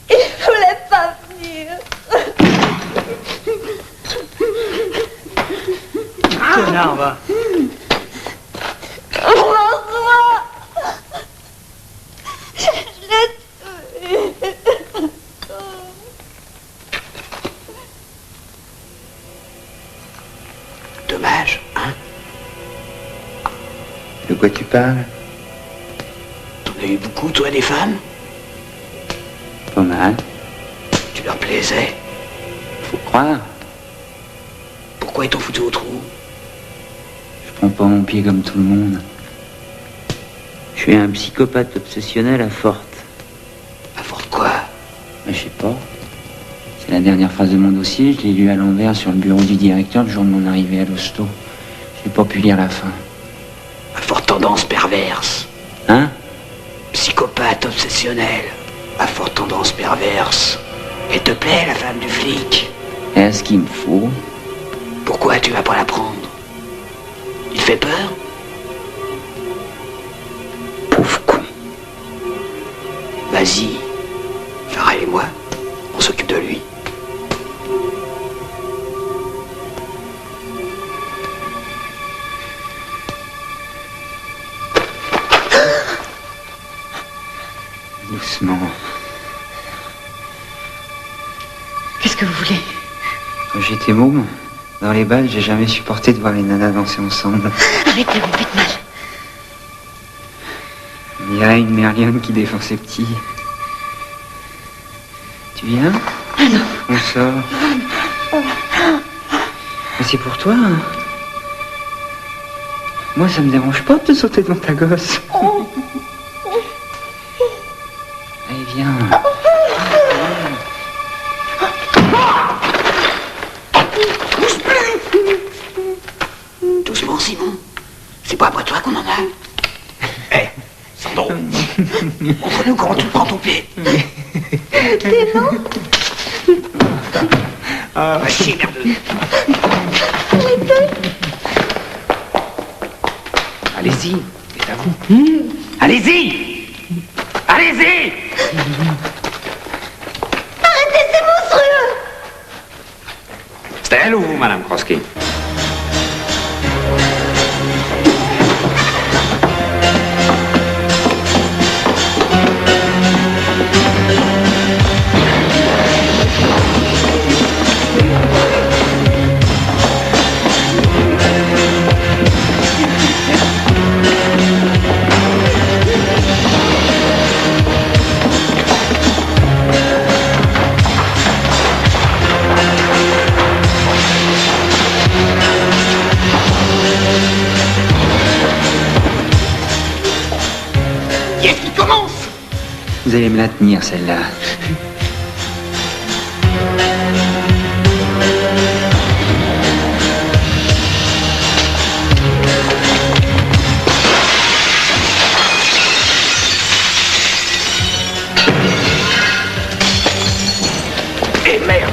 R: Il voulait pas venir.
H: Connard, va.
R: François, je l'ai tué.
H: Dommage, hein?
M: De quoi tu parles?
H: T'en as eu beaucoup, toi, des femmes?
M: Pas mal.
H: Tu leur plaisais?
M: Faut croire.
H: Pourquoi ils t'ont foutu au trou?
M: Je prends pas mon pied comme tout le monde. Je suis un psychopathe obsessionnel à Forte.
H: À Forte quoi?
M: Je sais pas. C'est la dernière phrase de mon dossier, je l'ai lu à l'envers sur le bureau du directeur le jour de mon arrivée à l'hosto. J'ai pas pu lire la fin.
H: À forte tendance perverse.
M: Hein?
H: Psychopathe obsessionnel. À forte tendance perverse. Elle te plaît, la femme du flic?
M: Et ce qu'il me faut.
H: Pourquoi tu vas pas la prendre? Il fait peur?
M: Pauvre con.
H: Vas-y. Farah et moi, on s'occupe de lui.
M: Doucement.
D: Qu'est-ce que vous voulez?
M: Quand j'étais môme, dans les balles, j'ai jamais supporté de voir les nanas danser ensemble.
D: Arrêtez, vous me faites mal.
M: Il y a une merlienne qui défend ses petits. Tu viens?
D: Ah non.
M: On sort. Mais c'est pour toi, hein. Moi, ça me dérange pas de te sauter devant ta gosse. Allez, viens.
H: Doucement, Simon. C'est pas après toi qu'on en a. Hé, Sandro. Montre-nous comment tu prends ton pied.
R: T'es non?
H: Ah, chier, merdeux. Allez-y, c'est à vous. Allez-y. Allez-y.
R: Arrêtez, c'est monstrueux.
N: C'était elle ou vous, Madame Kroski?
M: Vous allez me la tenir, celle-là.
H: Et merde!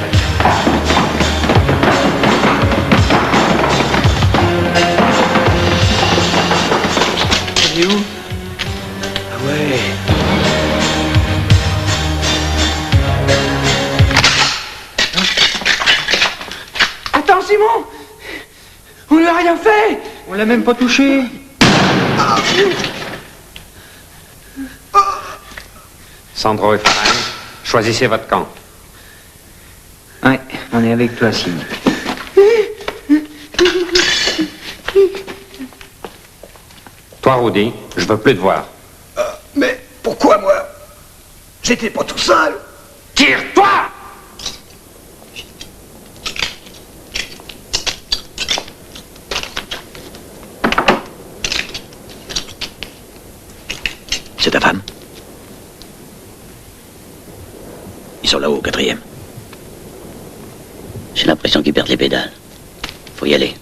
L: Elle est où? Ah ouais. Attends, Simon! On lui a rien fait!
I: On l'a même pas touché.
N: Sandro et Farrell, choisissez votre camp.
M: Ouais, on est avec toi, Simon.
N: Toi, Rudy, je veux plus te voir.
H: Mais pourquoi moi? J'étais pas tout seul.
N: Tire-toi!
H: C'est ta femme? Ils sont là-haut, au 4e.
A: J'ai l'impression qu'ils perdent les pédales. Faut y aller.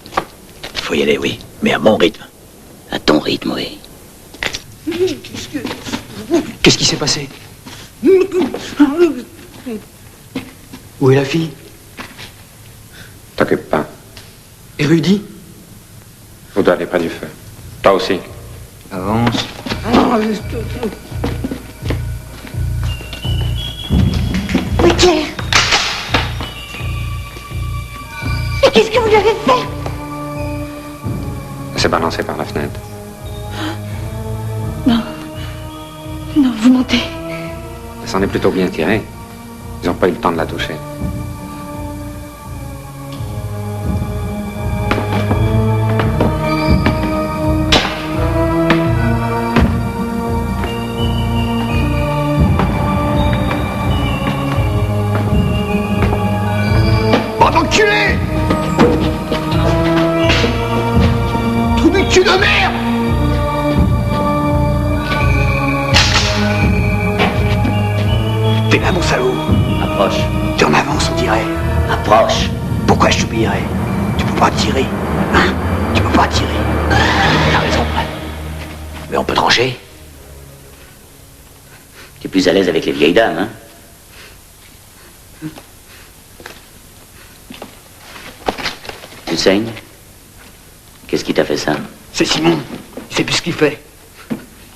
H: Faut y aller, oui. Mais à mon rythme.
A: À ton rythme, oui.
I: Qu'est-ce qui s'est passé? Où est la fille?
N: T'occupe pas.
I: Et Rudy?
N: Vous doit aller près du feu. Toi aussi.
M: Avance.
R: Oui, Claire. Mais qu'est-ce que vous lui avez fait?
N: Elle s'est balancée par la fenêtre.
R: Non. Non, vous mentez.
N: Elle s'en est plutôt bien tirée. Ils n'ont pas eu le temps de la toucher.
H: Bande d'enculé! Trou du cul de merde! T'es là, mon salaud.
A: Approche.
H: T'es en avance, on dirait.
A: Approche.
H: Pourquoi je t'oublierais? Tu peux pas tirer. Hein? Tu peux pas tirer. T'as raison. Mais on peut trancher.
A: T'es plus à l'aise avec les vieilles dames, hein? Tu saignes? Qu'est-ce qui t'a fait ça?
H: C'est Simon. Il sait plus ce qu'il fait.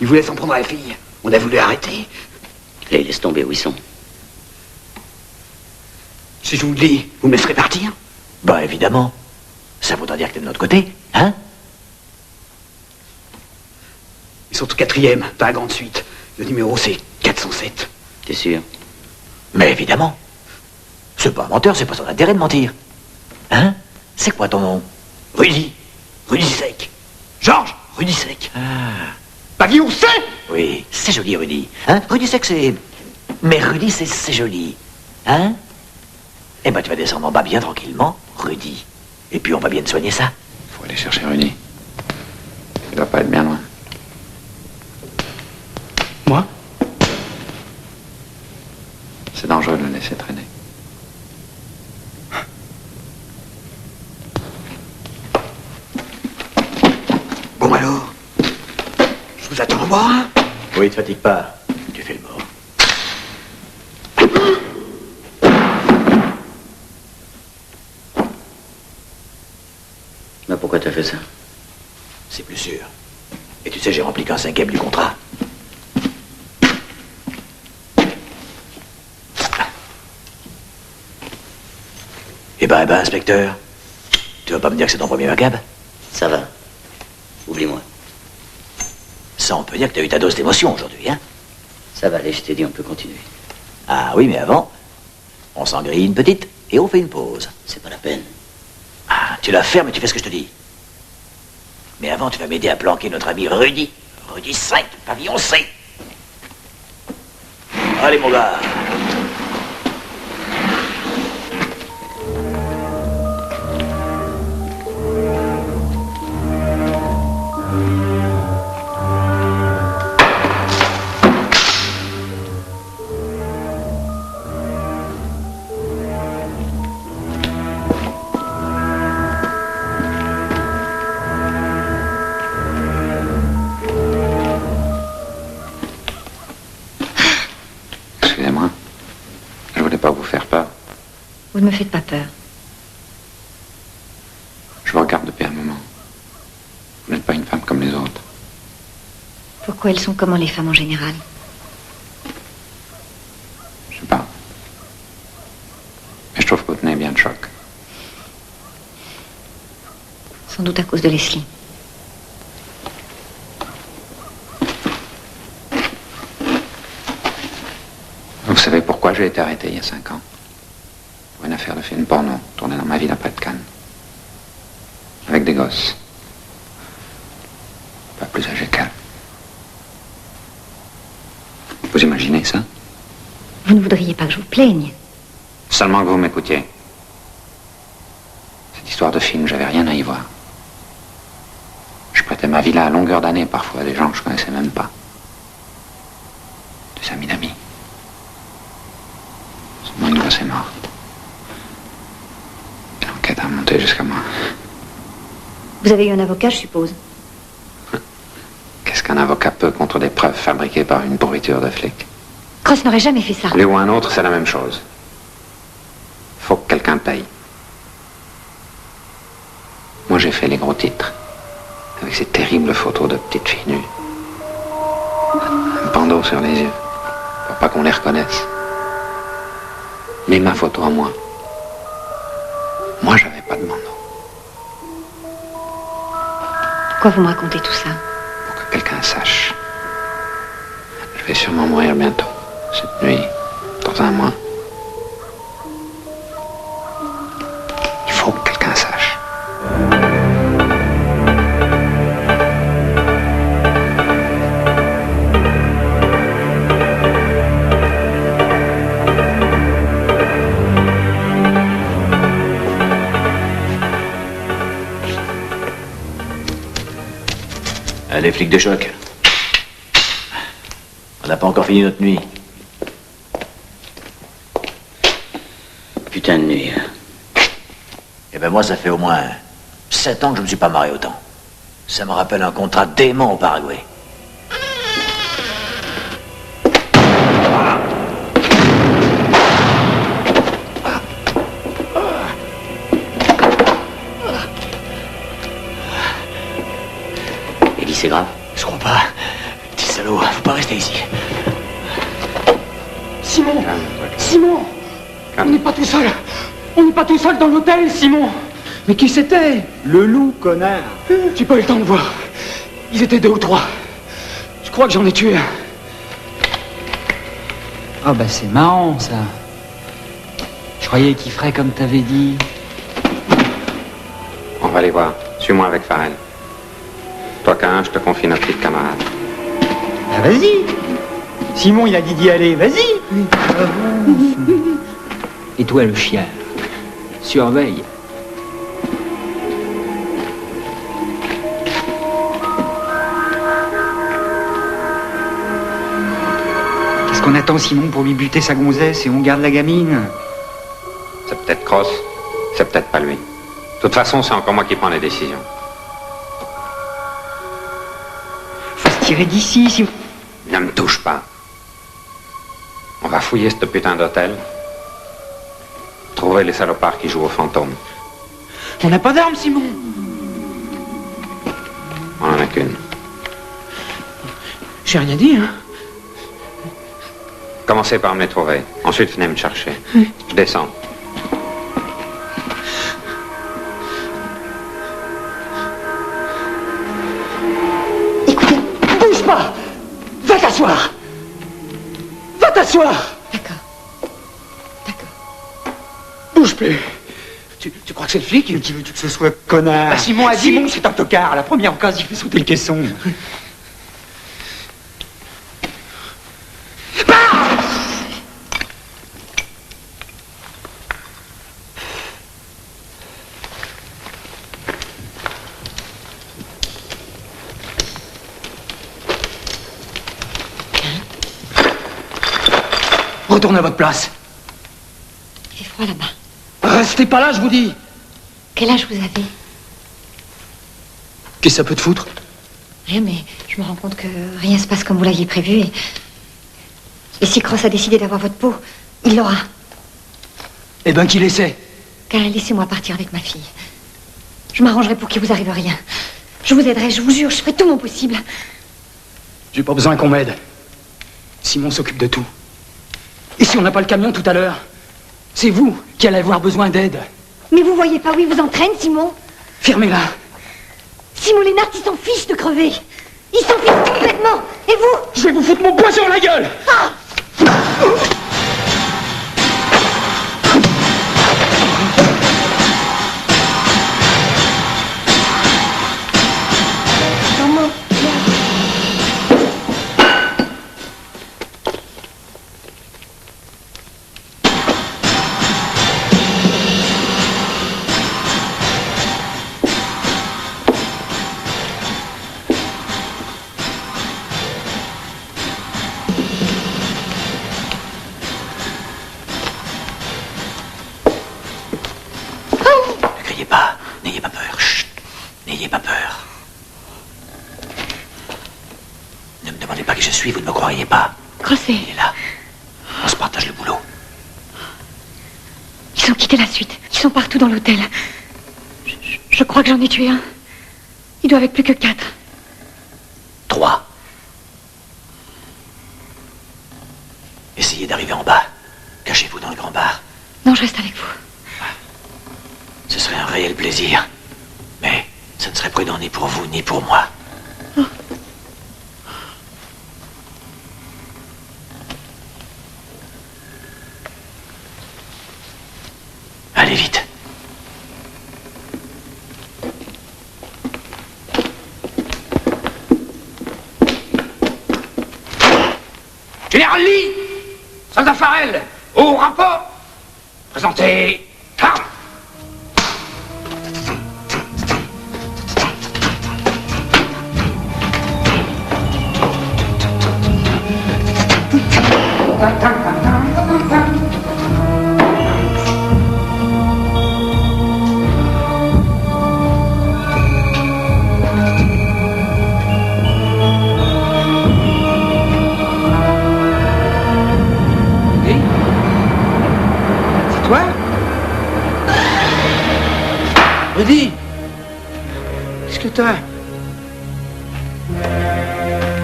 H: Il voulait s'en prendre à la fille. On a voulu arrêter.
A: Là, il laisse tomber où ils sont.
H: Si je vous le dis, vous me laisserez partir? Bah, évidemment. Ça voudra dire que t'es de notre côté, hein? Ils sont au 4e, dans la grande suite. Le numéro, c'est 407.
A: T'es sûr?
H: Mais évidemment. C'est pas un menteur, c'est pas son intérêt de mentir. Hein? C'est quoi ton nom? Rudy. Rudy Sec. Georges, Rudy Sec. Ah. Pavillon C? Oui, c'est joli, Rudy. Hein? Rudy Sec, c'est... Mais Rudy, c'est joli. Hein? Eh ben, tu vas descendre en bas bien tranquillement, Rudy. Et puis, on va bien te soigner ça.
N: Faut aller chercher Rudy. Il doit pas être bien loin.
I: Moi?
N: C'est dangereux de le laisser traîner.
H: Bon alors, je vous attends en bas, hein? Oui, te fatigue pas. Tu fais le mort.
A: Bah pourquoi t'as fait ça?
H: C'est plus sûr. Et tu sais, j'ai rempli qu'un 5e du contrat. Eh ben, inspecteur. Tu vas pas me dire que c'est ton premier macabre?
A: Ça va. Oublie-moi.
H: Ça, on peut dire que t'as eu ta dose d'émotion aujourd'hui, hein?
A: Ça va aller, je t'ai dit, on peut continuer.
H: Ah oui, mais avant, on s'en grille une petite et on fait une pause.
A: C'est pas la peine.
H: Ah, tu la fermes et tu fais ce que je te dis. Mais avant, tu vas m'aider à planquer notre ami Rudy. Rudy 5, pavillon C. Allez, mon gars.
R: Vous ne me faites pas peur.
N: Je vous regarde depuis un moment. Vous n'êtes pas une femme comme les autres.
R: Pourquoi elles sont comment les femmes en général?
N: Je sais pas. Mais je trouve que vous tenez bien de choc.
R: Sans doute à cause de Leslie.
N: Vous savez pourquoi j'ai été arrêté il y a 5 ans? Pour une affaire de film porno, tournée dans ma ville après de Cannes. Avec des gosses. Pas plus âgés qu'elle. Vous imaginez ça?
R: Vous ne voudriez pas que je vous plaigne?
N: Seulement que vous m'écoutiez. Cette histoire de film, j'avais rien à y voir. Je prêtais ma villa à longueur d'année parfois à des gens que je connaissais même pas. Des amis d'amis. Seulement une gosse est morte. L'enquête a remonté jusqu'à moi.
R: Vous avez eu un avocat, je suppose?
N: Qu'est-ce qu'un avocat peut contre des preuves fabriquées par une pourriture de flic?
R: Cross n'aurait jamais fait ça.
N: Lui ou un autre, c'est la même chose. Faut que quelqu'un paye. Moi, j'ai fait les gros titres. Avec ces terribles photos de petites filles nues. Un bandeau sur les yeux. Pour pas qu'on les reconnaisse. Mais ma photo à moi. Moi, j'avais pas de bandeau.
R: Pourquoi vous me racontez tout ça?
N: Pour que quelqu'un sache. Je vais sûrement mourir bientôt. Cette nuit. Dans un mois. Il faut que quelqu'un sache.
H: Allez, flics de choc. On n'a pas encore fini notre nuit.
A: Putain de nuit.
H: Eh ben moi, ça fait au moins 7 ans que je me suis pas marré autant. Ça me rappelle un contrat dément au Paraguay.
A: Ellie, c'est grave?
H: Je crois pas. Petit salaud, faut pas rester ici.
I: Simon! Simon! On n'est pas tout seul! On n'est pas tout seul dans l'hôtel, Simon! Mais qui c'était? Le loup, connard! J'ai pas eu le temps de voir. Ils étaient 2 ou 3. Je crois que j'en ai tué un.
M: Ah bah c'est marrant ça. Je croyais qu'il ferait comme t'avais dit.
N: On va les voir. Suis-moi avec Farrell. Toi, Cain, je te confie notre petite camarade.
I: Ah, vas-y! Simon, il a dit d'y aller, vas-y!
M: Et toi le chien, surveille.
I: Qu'est-ce qu'on attend, Simon, pour lui buter sa gonzesse et on garde la gamine?
N: C'est peut-être Cross, c'est peut-être pas lui. De toute façon, c'est encore moi qui prends les décisions.
I: Faut se tirer d'ici, Simon.
N: Ne me touche pas. On va fouiller ce putain d'hôtel. Trouver les salopards qui jouent au fantôme.
I: On n'a pas d'armes, Simon.
N: On en a qu'une.
I: J'ai rien dit, hein.
N: Commencez par me les trouver. Ensuite, venez me chercher. Je descends.
I: Bouge pas! Va t'asseoir! Va t'asseoir!
R: D'accord.
I: Bouge plus. Tu crois que c'est le flic? Mais qui veux-tu que ce soit, connard? Bah, Simon a dit... Simon, c'est un tocard. À la première occasion, il fait sauter le caisson. Retournez à votre place.
R: Il fait froid là-bas.
I: Restez pas là, je vous dis.
R: Quel âge vous avez?
I: Qu'est-ce que ça peut te foutre?
R: Rien, mais je me rends compte que rien se passe comme vous l'aviez prévu et si Cross a décidé d'avoir votre peau, il l'aura.
I: Eh ben, qu'il essaie.
R: Gaël, laissez-moi partir avec ma fille. Je m'arrangerai pour qu'il vous arrive rien. Je vous aiderai, je vous jure, je ferai tout mon possible.
I: J'ai pas besoin qu'on m'aide. Simon s'occupe de tout. Et si on n'a pas le camion tout à l'heure, c'est vous qui allez avoir besoin d'aide.
R: Mais vous voyez pas où il vous entraîne, Simon?
I: Fermez-la.
R: Simon Lénart, il s'en fiche de crever. Il s'en fiche complètement. Et vous?
I: Je vais vous foutre mon poing sur la gueule.
R: Ah!
H: N'ayez pas peur. Chut. N'ayez pas peur. Ne me demandez pas qui je suis, vous ne me croiriez pas.
R: Grosset.
H: Il est là. On se partage le boulot.
R: Ils ont quitté la suite. Ils sont partout dans l'hôtel. Je crois que j'en ai tué un. Ils doivent être plus que 4.
H: 3. Essayez d'arriver en bas. Cachez-vous dans le grand bar.
R: Non, je reste avec vous.
H: Ce serait un réel plaisir. Mais ce ne serait prudent ni pour vous ni pour moi.
R: Oh.
H: Allez vite.
I: Général Lee, soldat Farrell, au rapport. Présentez l'arme. C'est toi? Rudy, qu'est-ce que t'as?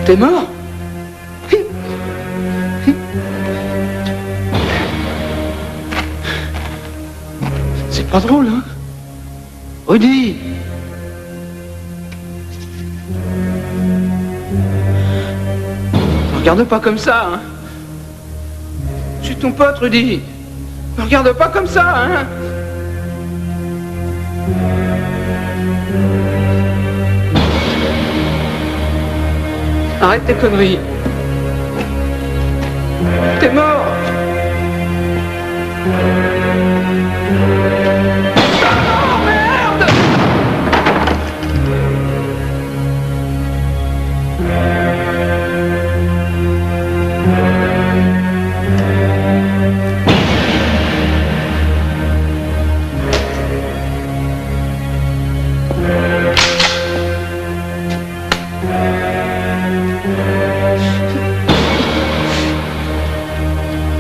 I: T'es mort? C'est pas drôle, hein? Rudy! Ne regarde pas comme ça, hein? Je suis ton pote, Rudy. Ne regarde pas comme ça, hein? Arrête tes conneries. T'es mort. Oh, merde!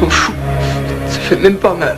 I: Ouf, ça fait même pas mal.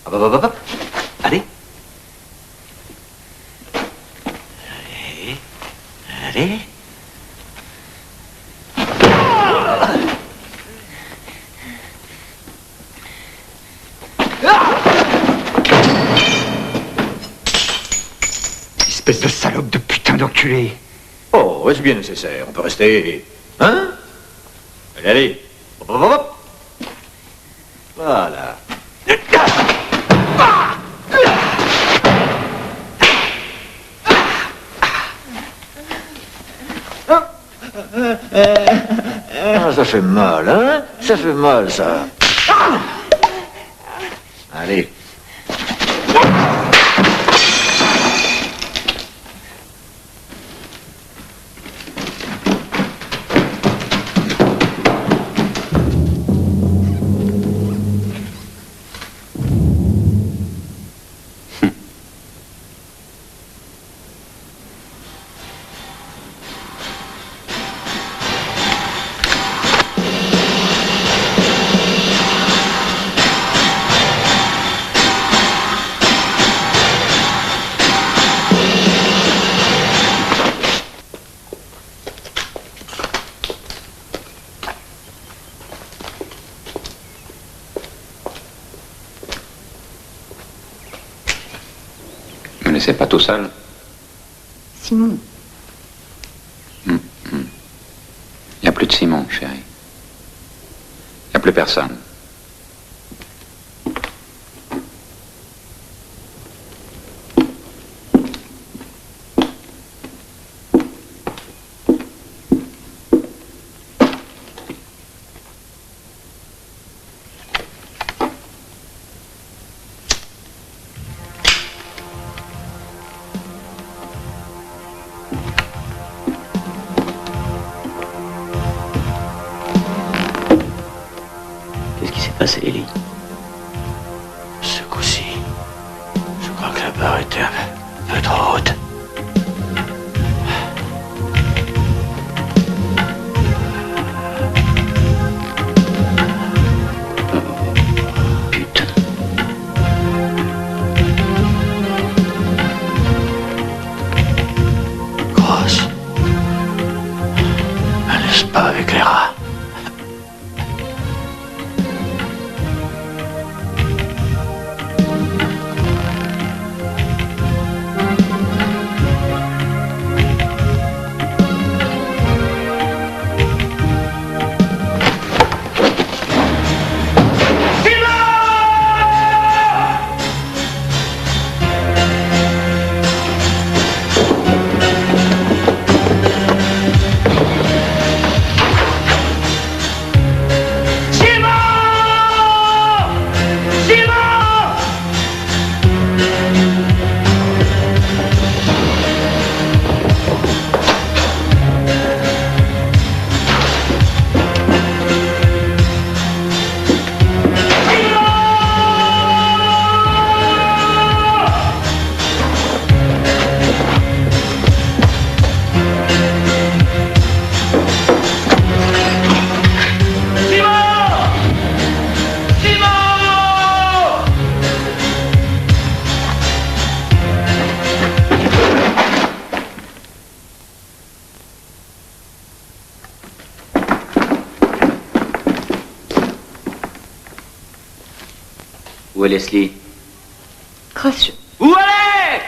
H: Hop, hop, hop, hop. Allez. Allez.
I: Espèce de salope de putain d'enculé.
H: Oh, est-ce bien nécessaire? On peut rester. Hein? Allez, allez. Hop, hop, hop, hop. Voilà. Ah, ça fait mal, hein? Ça fait mal, ça. Allez.
N: Ne me laissez pas tout seul.
R: Simon.
N: Il n'y a plus de Simon, chérie. Il n'y a plus personne.
A: Qu'est-ce qui s'est passé, Ellie?
H: Ce coup-ci, je crois que la barre était un peu trop haute.
A: Putain.
H: Grosse. N'est-ce pas avec les rats?
A: Où est Leslie?
R: Cross,
G: Où allez?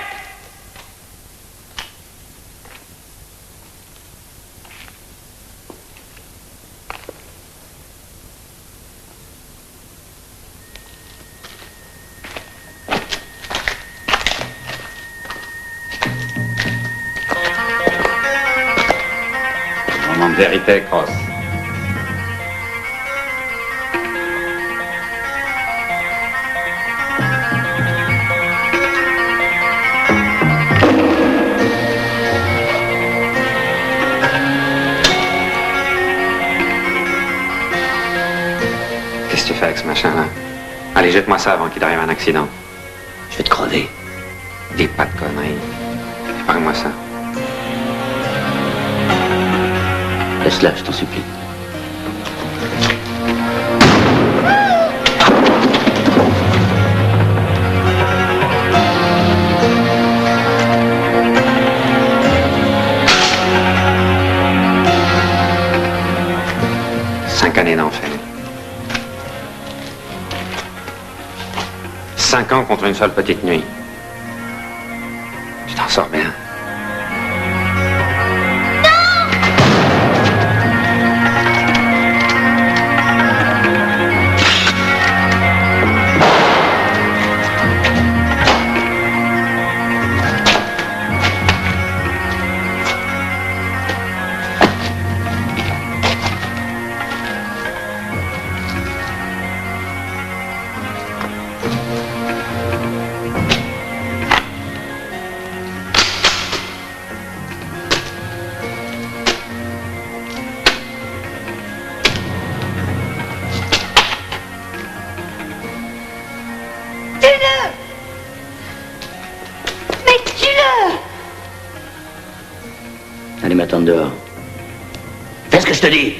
K: Moment de vérité, Cross.
N: Qu'est-ce que tu fais avec ce machin-là? Allez, jette-moi ça avant qu'il arrive un accident.
A: Je vais te crever.
N: Dis pas de conneries. Épargne-moi ça.
A: Laisse-la, je t'en supplie.
N: 5 ans contre une seule petite nuit. Tu t'en sors bien.
A: Allez m'attendre dehors. Fais ce que je te dis.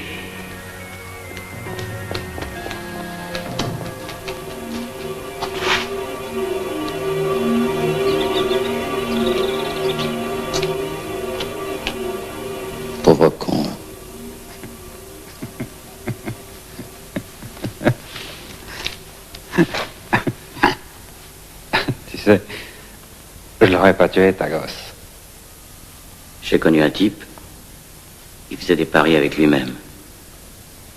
A: Pauvre con.
N: Tu sais, je l'aurais pas tué, ta gosse.
A: J'ai connu un type, il faisait des paris avec lui-même.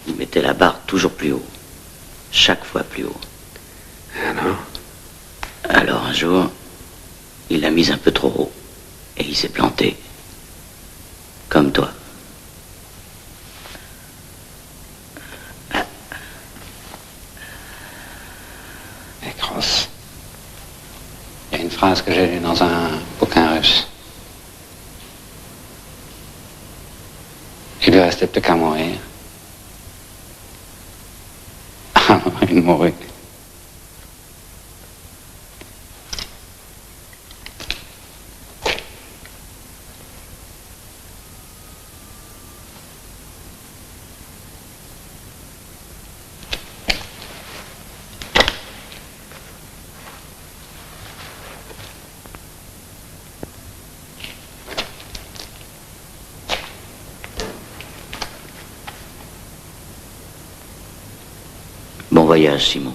A: Il mettait la barre toujours plus haut. Chaque fois plus haut. Alors un jour, il l'a mise un peu trop haut. Et il s'est planté. Comme toi.
N: Et Cross, il y a une phrase que j'ai lue dans un bouquin russe. Il lui restait plus qu'à mourir. Alors il mourut.
A: Bon voyage, Simon.